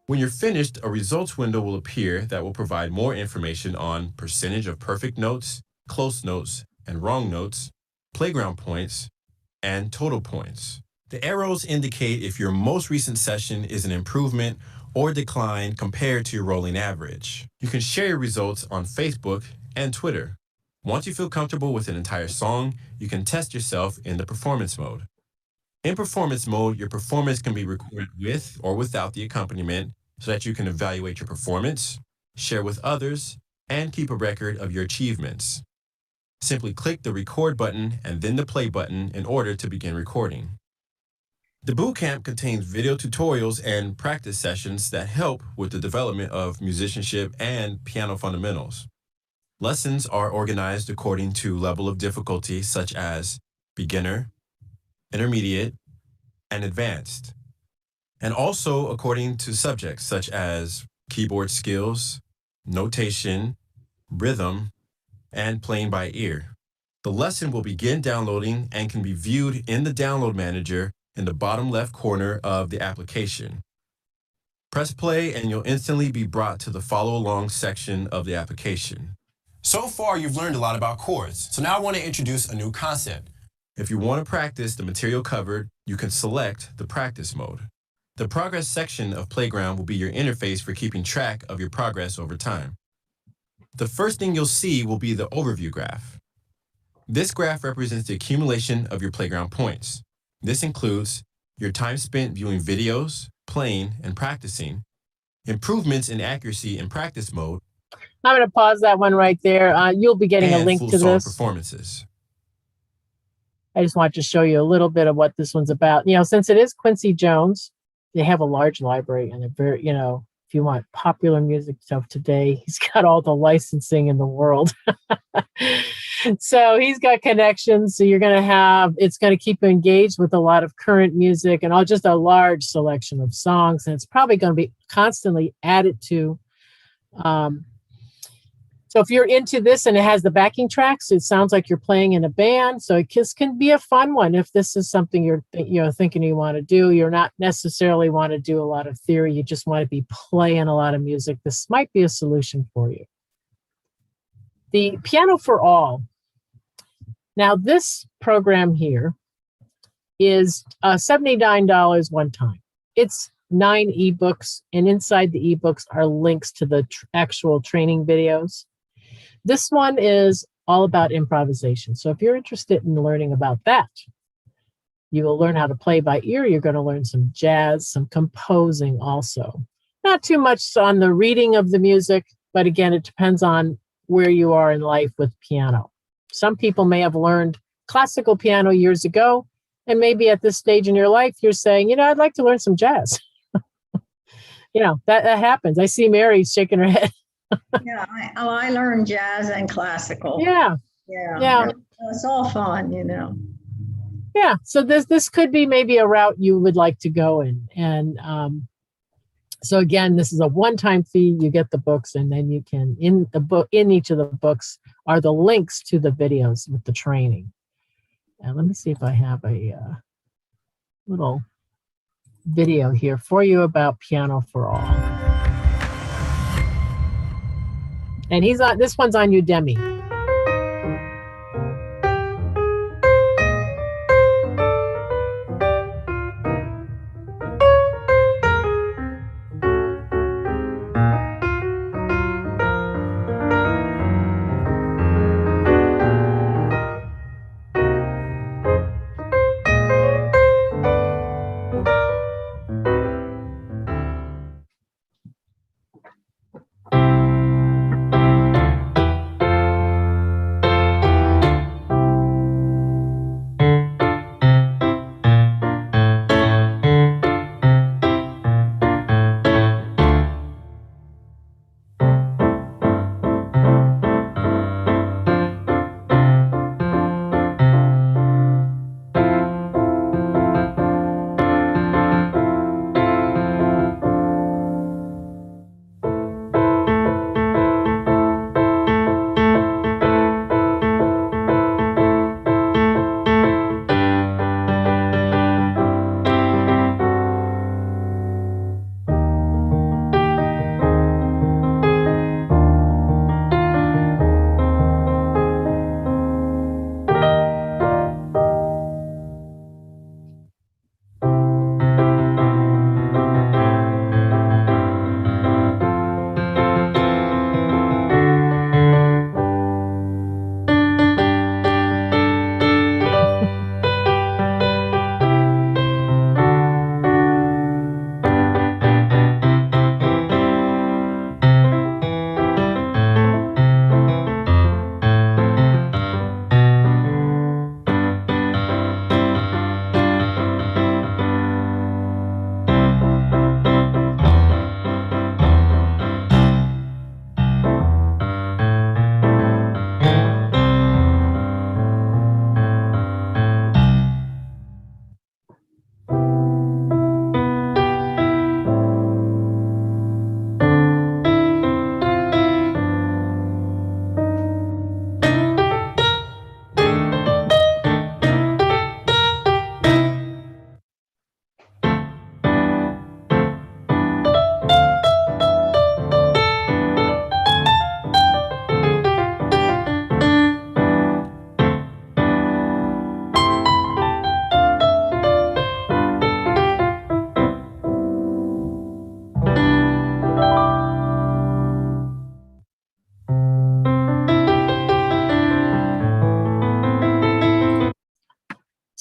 When you're finished, a results window will appear that will provide more information on percentage of perfect notes, close notes, and wrong notes, playground points, and total points. The arrows indicate if your most recent session is an improvement or decline compared to your rolling average. You can share your results on Facebook and Twitter. Once you feel comfortable with an entire song, you can test yourself in the performance mode. In performance mode, your performance can be recorded with or without the accompaniment so that you can evaluate your performance, share with others, and keep a record of your achievements. Simply click the record button and then the play button in order to begin recording. The bootcamp contains video tutorials and practice sessions that help with the development of musicianship and piano fundamentals. Lessons are organized according to level of difficulty such as beginner, intermediate, and advanced, and also according to subjects such as keyboard skills, notation, rhythm, and playing by ear. The lesson will begin downloading and can be viewed in the download manager in the bottom left corner of the application. Press play and you'll instantly be brought to the follow along section of the application. So far, you've learned a lot about chords. So now I want to introduce a new concept. If you want to practice the material covered, you can select the practice mode. The progress section of Playground will be your interface for keeping track of your progress over time. The first thing you'll see will be the overview graph. This graph represents the accumulation of your Playground points. This includes your time spent viewing videos, playing, and practicing, improvements in accuracy in practice mode, I'm going to pause that one right there. You'll be getting a and link full to song this. performances. I just want to show you a little bit of what this one's about. You know, since it is Quincy Jones, they have a large library, and they're very, you know, if you want popular music stuff today, he's got all the licensing in the world. So he's got connections. So you're going to have, it's going to keep you engaged with a lot of current music and all, just a large selection of songs. And it's probably going to be constantly added to. So if you're into this and it has the backing tracks, it sounds like you're playing in a band. So it just can be a fun one if this is something you're thinking you want to do. You're not necessarily want to do a lot of theory. You just want to be playing a lot of music. This might be a solution for you. The Piano for All. Now this program here is $79 one time. It's 9 ebooks, and inside the ebooks are links to the actual training videos. This one is all about improvisation. So if you're interested in learning about that, you will learn how to play by ear. You're going to learn some jazz, some composing also. Not too much on the reading of the music, but again, it depends on where you are in life with piano. Some people may have learned classical piano years ago, and maybe at this stage in your life, you're saying, you know, I'd like to learn some jazz. You know, that happens. I see Mary shaking her head. Yeah, I learned jazz and classical. Yeah. Yeah. It's all fun, you know. Yeah. So this could be maybe a route you would like to go in. And so again, this is a one-time fee. You get the books, and then you can, in each of the books are the links to the videos with the training. And let me see if I have a little video here for you about Piano for All. And this one's on Udemy.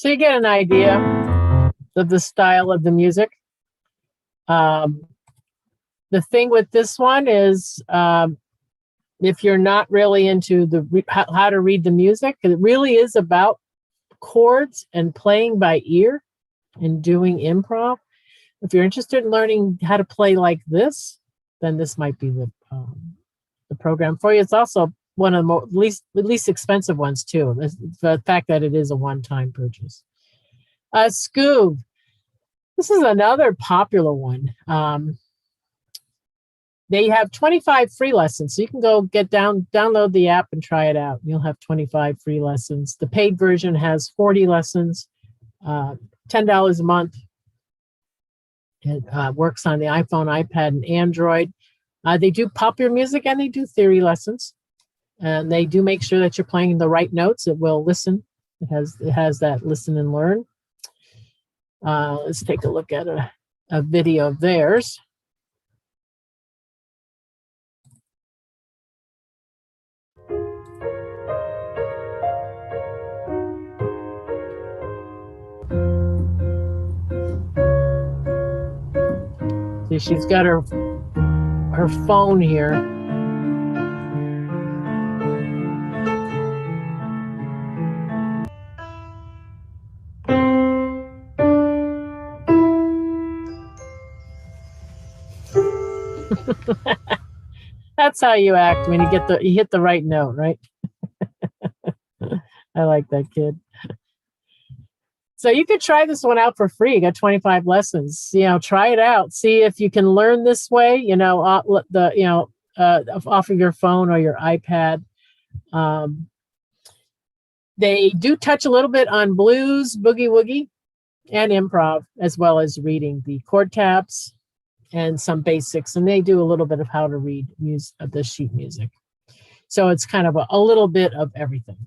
So you get an idea of the style of the music. The thing with this one is, if you're not really into how to read the music, it really is about chords and playing by ear and doing improv. If you're interested in learning how to play like this, then this might be the program for you. It's also one of the least expensive ones too. The fact that it is a one-time purchase. Scoob. This is another popular one. They have 25 free lessons. So you can go download the app and try it out. You'll have 25 free lessons. The paid version has 40 lessons, $10 a month. It works on the iPhone, iPad, and Android. They do popular music and they do theory lessons. And they do make sure that you're playing the right notes. It will listen. It has that listen and learn. Let's take a look at a video of theirs. See, she's got her phone here. That's how you act when you hit the right note, right? I like that kid. So you could try this one out for free. You got 25 lessons. Try it out. See if you can learn this way. Off of your phone or your iPad. They do touch a little bit on blues, boogie woogie, and improv, as well as reading the chord tabs and some basics. And they do a little bit of how to read the sheet music. So it's kind of a little bit of everything.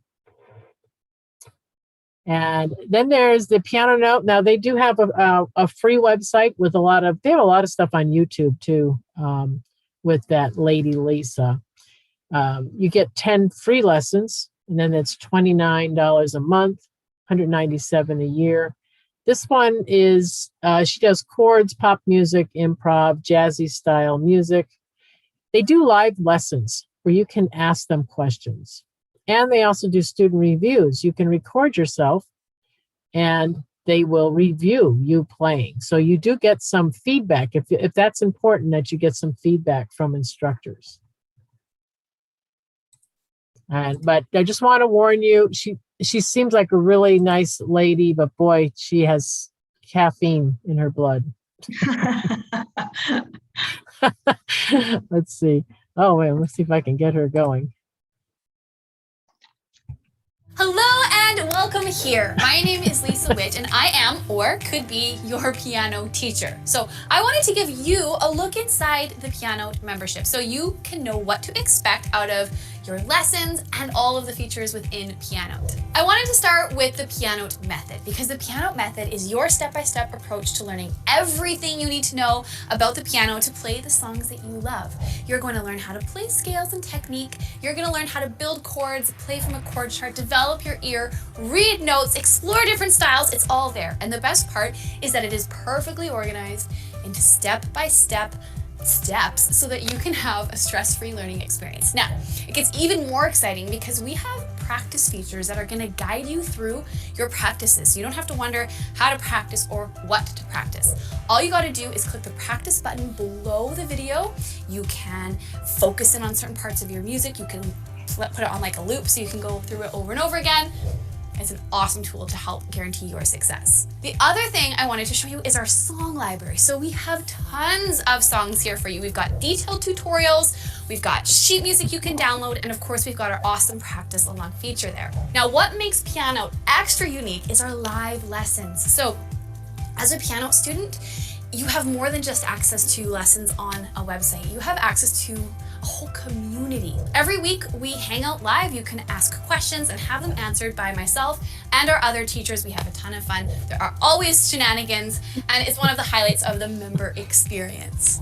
And then there's the Piano Note. Now they do have a free website with they have a lot of stuff on YouTube too, with that lady Lisa. You get 10 free lessons, and then it's $29 a month, $197 a year. This one is, she does chords, pop music, improv, jazzy style music. They do live lessons where you can ask them questions. And they also do student reviews. You can record yourself and they will review you playing. So you do get some feedback if that's important, that you get some feedback from instructors. But I just want to warn you, she seems like a really nice lady, but boy, she has caffeine in her blood. Let's see. Oh, wait, let's see if I can get her going. Hello and welcome here. My name is Lisa Witt and I am, or could be, your piano teacher. So I wanted to give you a look inside the Piano membership so you can know what to expect out of your lessons and all of the features within Piano. I wanted to start with the Piano method because the Piano method is your step-by-step approach to learning everything you need to know about the piano to play the songs that you love. You're going to learn how to play scales and technique. You're going to learn how to build chords, play from a chord chart, develop your ear, read notes, explore different styles. It's all there. And the best part is that it is perfectly organized into step-by-step steps so that you can have a stress-free learning experience. Now, it gets even more exciting because we have practice features that are going to guide you through your practices. So you don't have to wonder how to practice or what to practice. All you got to do is click the practice button below the video. You can focus in on certain parts of your music. You can put it on like a loop so you can go through it over and over again. It's an awesome tool to help guarantee your success. The other thing I wanted to show you is our song library. So we have tons of songs here for you. We've got detailed tutorials, we've got sheet music you can download, and of course we've got our awesome practice along feature there. Now what makes Piano extra unique is our live lessons. So as a piano student, you have more than just access to lessons on a website. You have access to a whole community. Every week we hang out live. You can ask questions and have them answered by myself and our other teachers. We have a ton of fun. There are always shenanigans, and it's one of the highlights of the member experience.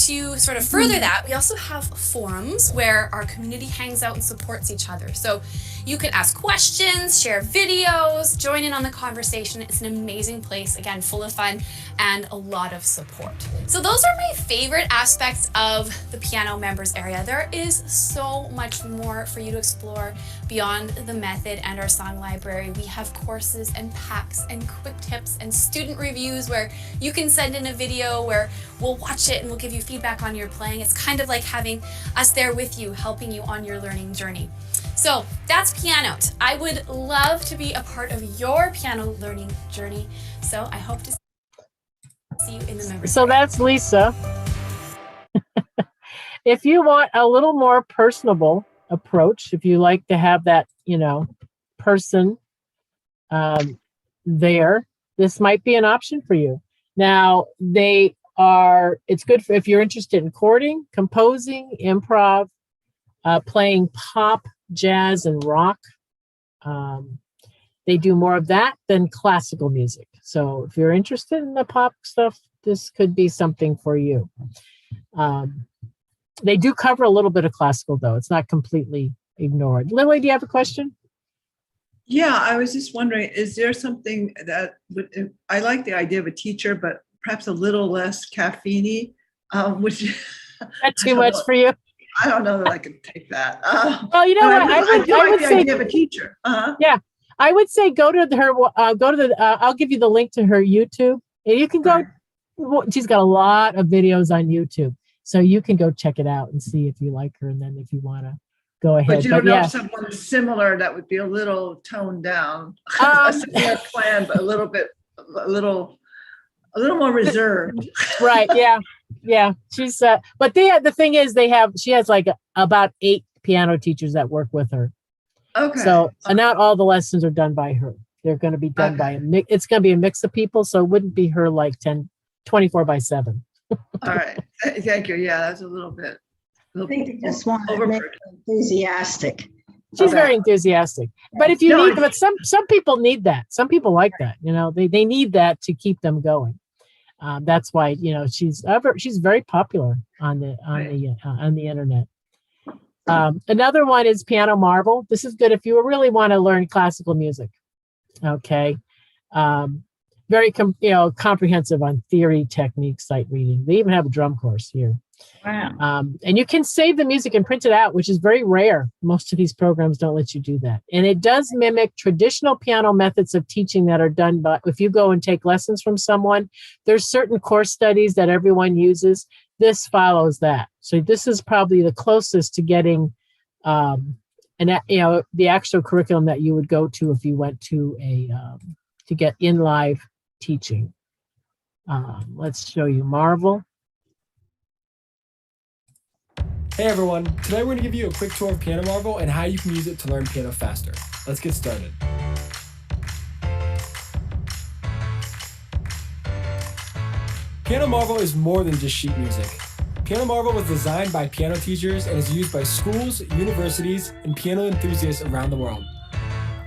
To sort of further that, we also have forums where our community hangs out and supports each other. So You can ask questions, share videos, join in on the conversation. It's an amazing place, again, full of fun and a lot of support. So those are my favorite aspects of the piano members area. There is so much more for you to explore beyond the method and our song library. We have courses and packs and quick tips and student reviews where you can send in a video where we'll watch it and we'll give you feedback on your playing. It's kind of like having us there with you, helping you on your learning journey. So that's Pianote. I would love to be a part of your piano learning journey. So I hope to see you in the members. So that's Lisa. If you want a little more personable approach, if you like to have that, person there, this might be an option for you. Now, it's good for if you're interested in chording, composing, improv, playing pop, jazz, and rock. They do more of that than classical music. So if you're interested in the pop stuff, this could be something for you. They do cover a little bit of classical, though. It's not completely ignored. Lily, do you have a question? Yeah, I was just wondering, is there something that I like the idea of a teacher, but perhaps a little less caffeine-y, which Not too much for you? I don't know that I can take that. Well, you know what? I do like the idea of a teacher. Yeah, I would say go to her. I'll give you the link to her YouTube, and you can go. She's got a lot of videos on YouTube, so you can go check it out and see if you like her, and then if you want to go ahead. But you don't know if someone similar that would be a little toned down, a similar plan, but a little more reserved. Right? Yeah. She's. But the thing is, she has like about 8 piano teachers that work with her. Okay. So not all the lessons are done by her. They're going to be done by it's going to be a mix of people. So it wouldn't be her like 24/7. All right. Thank you. Yeah, that's a little bit. I think they just want to make her enthusiastic. She's very enthusiastic. But if you need, but some people need that. Some people like that. They need that to keep them going. That's why she's very popular on the internet. Another one is Piano Marvel. This is good if you really want to learn classical music. Okay. Very comprehensive on theory, technique, sight reading. They even have a drum course here. Wow. And you can save the music and print it out, which is very rare. Most of these programs don't let you do that. And it does mimic traditional piano methods of teaching that are done by, if you go and take lessons from someone, there's certain course studies that everyone uses. This follows that. So this is probably the closest to getting the actual curriculum that you would go to if you went to to get in live teaching. Let's show you Marvel. Hey everyone, today we're going to give you a quick tour of Piano Marvel and how you can use it to learn piano faster. Let's get started. Piano Marvel is more than just sheet music. Piano Marvel was designed by piano teachers and is used by schools, universities, and piano enthusiasts around the world.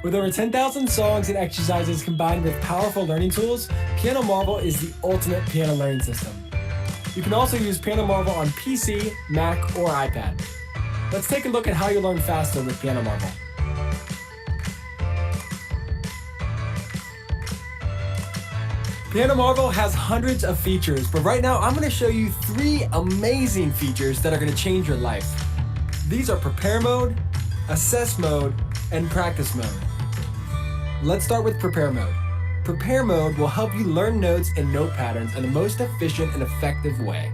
With over 10,000 songs and exercises combined with powerful learning tools, Piano Marvel is the ultimate piano learning system. You can also use Piano Marvel on PC, Mac, or iPad. Let's take a look at how you learn faster with Piano Marvel. Piano Marvel has hundreds of features, but right now I'm going to show you 3 amazing features that are going to change your life. These are Prepare Mode, Assess Mode, and Practice Mode. Let's start with Prepare Mode. Prepare Mode will help you learn notes and note patterns in the most efficient and effective way.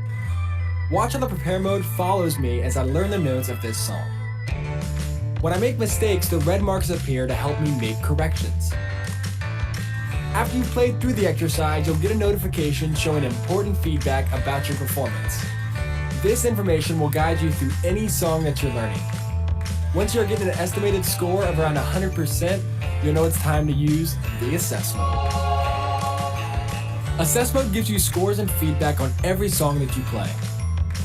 Watch how the Prepare Mode follows me as I learn the notes of this song. When I make mistakes, the red marks appear to help me make corrections. After you've played through the exercise, you'll get a notification showing important feedback about your performance. This information will guide you through any song that you're learning. Once you're getting an estimated score of around 100%, you'll know it's time to use the Assess Mode. Assess Mode gives you scores and feedback on every song that you play.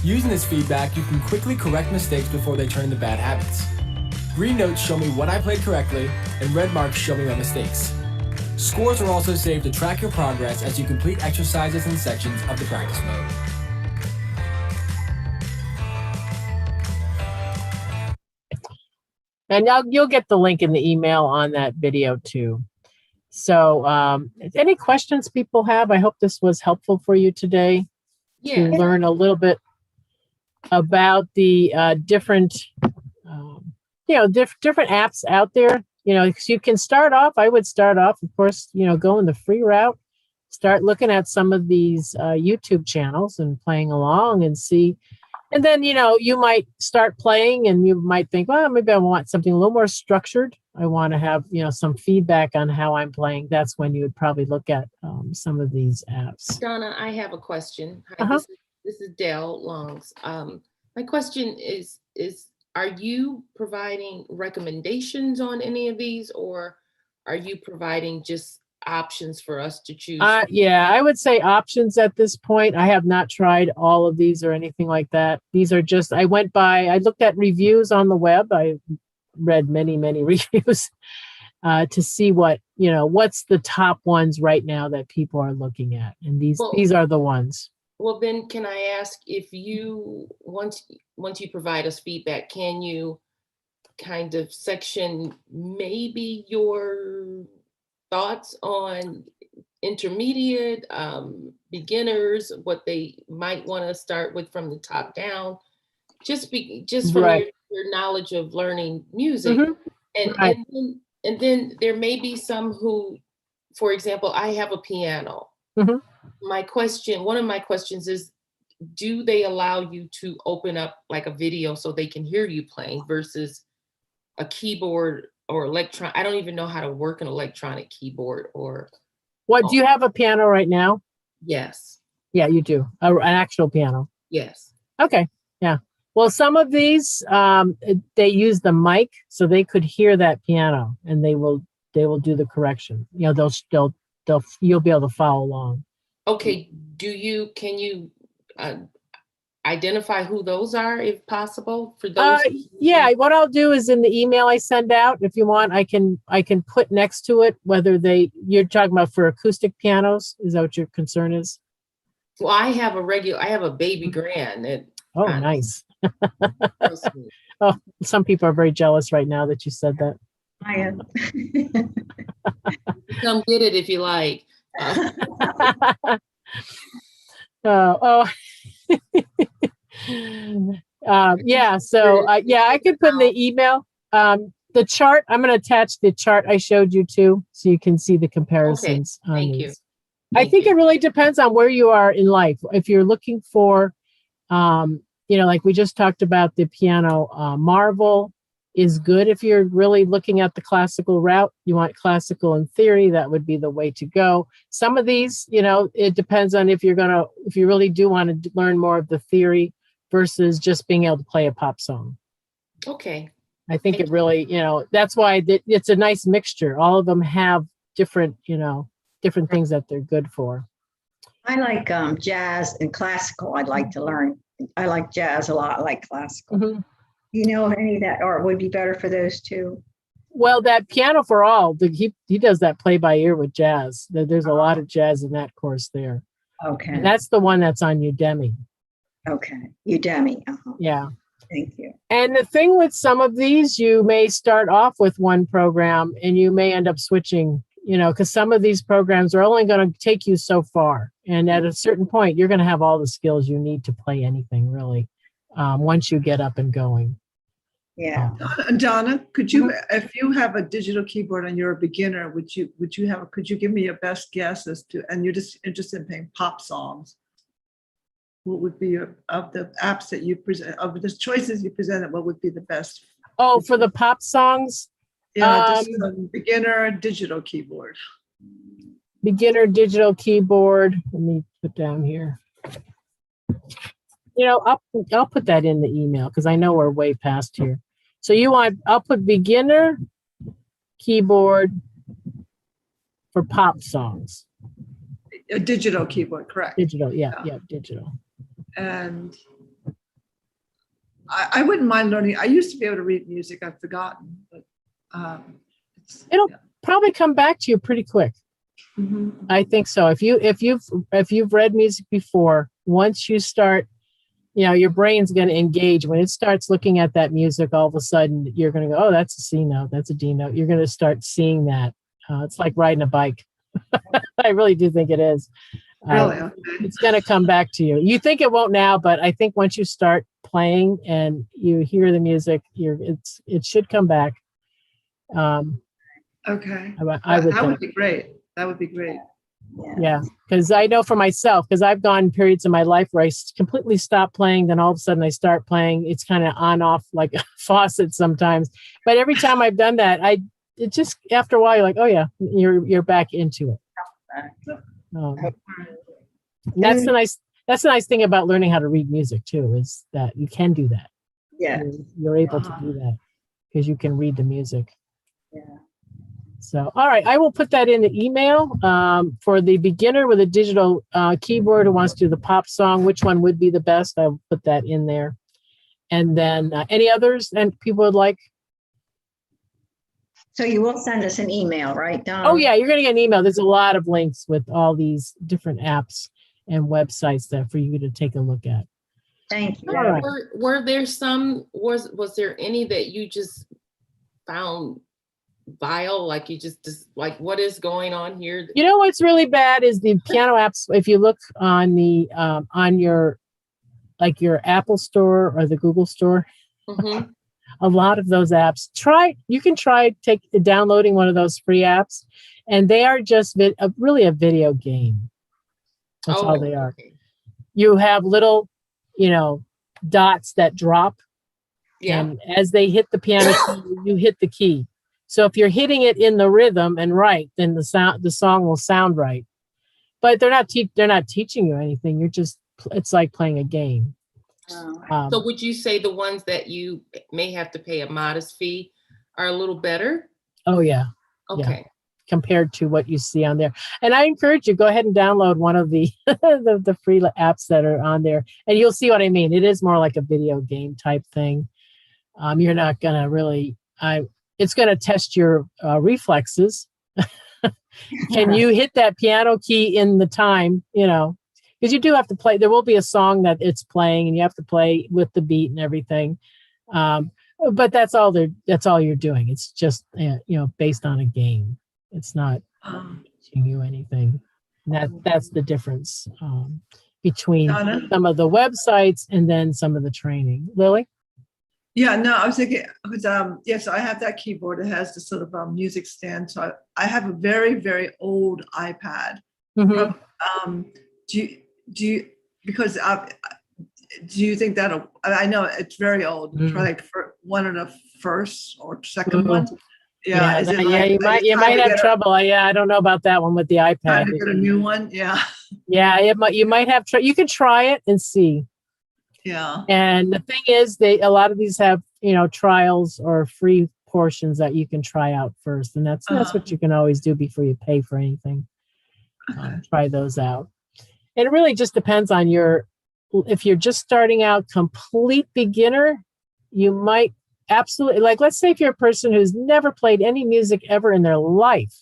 Using this feedback, you can quickly correct mistakes before they turn into bad habits. Green notes show me what I played correctly, and red marks show me my mistakes. Scores are also saved to track your progress as you complete exercises and sections of the practice mode. And you'll get the link in the email on that video too. So any questions people have? I hope this was helpful for you today to learn a little bit about the different, different apps out there. So you can start off, I would start off, of course, going the free route, start looking at some of these YouTube channels and playing along and see. And then, you might start playing and you might think, well, maybe I want something a little more structured. I want to have, some feedback on how I'm playing. That's when you would probably look at some of these apps. Donna, I have a question. Hi, this is Dell Longs. My question is, are you providing recommendations on any of these, or are you providing just options for us to choose? Yeah, I would say options at this point. I have not tried all of these or anything like that. These are just, I looked at reviews on the web. I read many, many reviews to see what's the top ones right now that people are looking at. And these are the ones. Well, then can I ask if you, once you provide us feedback, can you kind of section maybe your thoughts on intermediate, beginners, what they might want to start with from the top down, just from your knowledge of learning music. And then there may be some who, for example, I have a piano. One of my questions is, do they allow you to open up like a video so they can hear you playing versus a keyboard or electron? I don't even know how to work an electronic keyboard or. What, do you have a piano right now? Yes. Yeah, you do. An actual piano. Yes. Okay. Yeah. Well, some of these, they use the mic so they could hear that piano, and they will do the correction. You'll be able to follow along. Okay. Can you identify who those are, if possible, for those? Yeah, what I'll do is in the email I send out, if you want, I can put next to it whether you're talking about for acoustic pianos. Is that what your concern is? Well, I have a baby grand. Nice. Oh, some people are very jealous right now that you said that. I am. Come get it if you like. Yeah. So I could put in the email the chart. I'm going to attach the chart I showed you too, so you can see the comparisons. Okay. Thank you. I think it really depends on where you are in life. If you're looking for, like we just talked about, the piano, Marvel is good. If you're really looking at the classical route, you want classical in theory, that would be the way to go. Some of these, it depends on if you really do want to learn more of the theory versus just being able to play a pop song. Okay. I think it really, that's why it's a nice mixture. All of them have different things that they're good for. I like jazz and classical. I'd like to learn. I like jazz a lot. I like classical. Mm-hmm. You know any of that, or it would be better for those two? Well, that Piano for All, he does that play by ear with jazz. There's a lot of jazz in that course there. Okay. And that's the one that's on Udemy. Okay. Udemy. Yeah. Thank you. And the thing with some of these, you may start off with one program and you may end up switching, because some of these programs are only going to take you so far. And at a certain point, you're going to have all the skills you need to play anything, really, once you get up and going. Yeah. Donna, could you, if you have a digital keyboard and you're a beginner, could you give me your best guess as to, and you're just interested in playing pop songs, what would be of the apps that you present, of the choices you presented, what would be the best? Oh, for the pop songs? Yeah, just a beginner digital keyboard. Beginner digital keyboard. Let me put down here. I'll put that in the email because I know we're way past here. So I'll put beginner keyboard for pop songs. A digital keyboard, correct? Digital, yeah, digital. And I wouldn't mind learning. I used to be able to read music. I've forgotten, but it'll probably come back to you pretty quick. Mm-hmm. I think so. If you've read music before, once you start your brain's going to engage when it starts looking at that music. All of a sudden, you're going to go, "Oh, that's a C note. That's a D note." You're going to start seeing that. It's like riding a bike. I really do think it is. Really? Okay. It's going to come back to you. You think it won't now, but I think once you start playing and you hear the music, it should come back. Okay. I would that would think. be great. That would be great. Yeah, because I know for myself, because I've gone periods in my life where I completely stop playing, then all of a sudden I start playing. It's kind of on off like a faucet sometimes. But every time I've done that, it just after a while you're like, oh yeah, you're back into it. That's the nice thing about learning how to read music too, is that you can do that. Yeah. You're able to do that because you can read the music. Yeah. So, all right, I will put that in the email for the beginner with a digital keyboard who wants to do the pop song. Which one would be the best? I'll put that in there. And then any others and people would like? So you will send us an email, right, Don? Oh, yeah, you're going to get an email. There's a lot of links with all these different apps and websites that for you to take a look at. Thank you. All right. Were there some, was there any that you just found vile? Like you just like, what is going on here? You know what's really bad is the piano apps. If you look on the on your Apple store or the Google store, a lot of those apps. You can try downloading one of those free apps, and they are just really a video game. That's all they are. Okay. You have little, dots that drop. Yeah. And as they hit the piano key, you hit the key. So if you're hitting it in the rhythm and right, then the song will sound right. But they're not teaching you anything. It's like playing a game. So would you say the ones that you may have to pay a modest fee are a little better? Oh yeah. Okay. Yeah. Compared to what you see on there. And I encourage you, go ahead and download one of the the free apps that are on there, and you'll see what I mean. It is more like a video game type thing. You're not gonna really, it's gonna test your reflexes. Can you hit that piano key in the time, because you do have to play. There will be a song that it's playing and you have to play with the beat and everything. But that's all you're doing. It's just, based on a game. It's not teaching you anything. That's the difference between some of the websites and then some of the training. Lily? Yeah, no, I was thinking, because yes, I have that keyboard. It has the sort of music stand. So I have a very, very old iPad. Mm-hmm. Do you think that'll? I know it's very old. Mm-hmm. Like for one of the first or second one. Yeah, you might have trouble. I don't know about that one with the iPad. Trying to get a new one. Yeah. Yeah, you might have. You can try it and see. Yeah. And the thing is, a lot of these have trials or free portions that you can try out first, and that's what you can always do before you pay for anything. Try those out, and it really just depends on if you're just starting out, complete beginner, you might absolutely, like, let's say if you're a person who's never played any music ever in their life,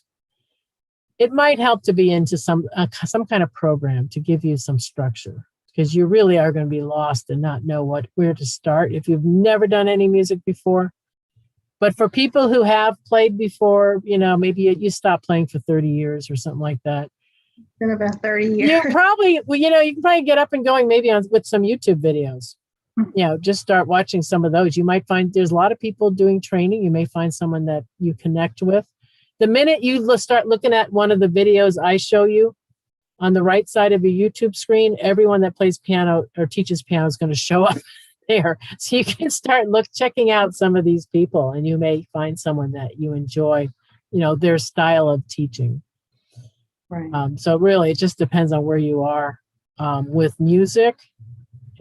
it might help to be into some kind of program to give you some structure, because you really are going to be lost and not know where to start if you've never done any music before. But for people who have played before, maybe you stopped playing for 30 years or something like that. It's been about 30 years. You probably, you can probably get up and going maybe with some YouTube videos. Just start watching some of those. You might find there's a lot of people doing training. You may find someone that you connect with. The minute you start looking at one of the videos I show you on the right side of your YouTube screen, everyone that plays piano or teaches piano is going to show up there. So you can start checking out some of these people, and you may find someone that you enjoy, their style of teaching. Right. So really, it just depends on where you are with music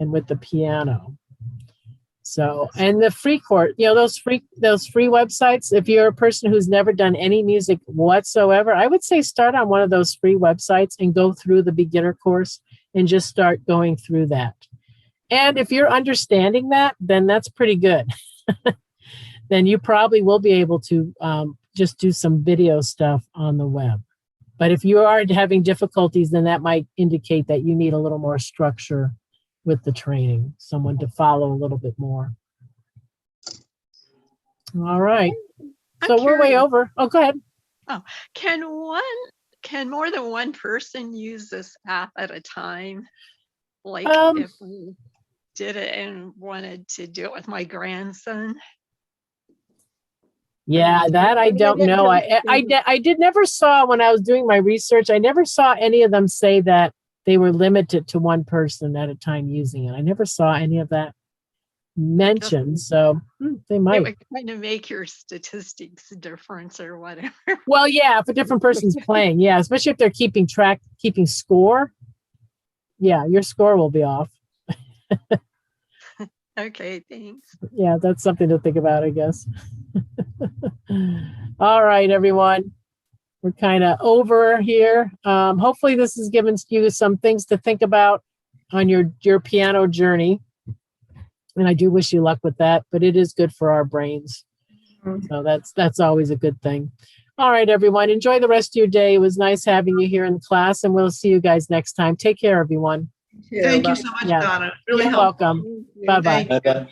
and with the piano. So, and the free course, those free websites, if you're a person who's never done any music whatsoever, I would say start on one of those free websites and go through the beginner course and just start going through that. And if you're understanding that, then that's pretty good. Then you probably will be able to just do some video stuff on the web. But if you are having difficulties, then that might indicate that you need a little more structure with the training, someone to follow a little bit more. All right. So we're way over. Oh, go ahead. Can more than one person use this app at a time? Like if we did it and wanted to do it with my grandson? Yeah, that I don't know. I did never saw when I was doing my research, I never saw any of them say that they were limited to one person at a time using it. I never saw any of that mentioned. So they It might. would kind of make your statistics difference or whatever. Well, yeah, if a different person's playing, yeah, especially if they're keeping score. Yeah, your score will be off. Okay, thanks. Yeah, that's something to think about, I guess. All right, everyone. We're kind of over here. Hopefully this has given you some things to think about on your piano journey. And I do wish you luck with that, but it is good for our brains. So that's always a good thing. All right, everyone. Enjoy the rest of your day. It was nice having you here in class, and we'll see you guys next time. Take care, everyone. Thank you so much, Yeah. Donna. Really You're helpful. welcome. Bye-bye. Thank you.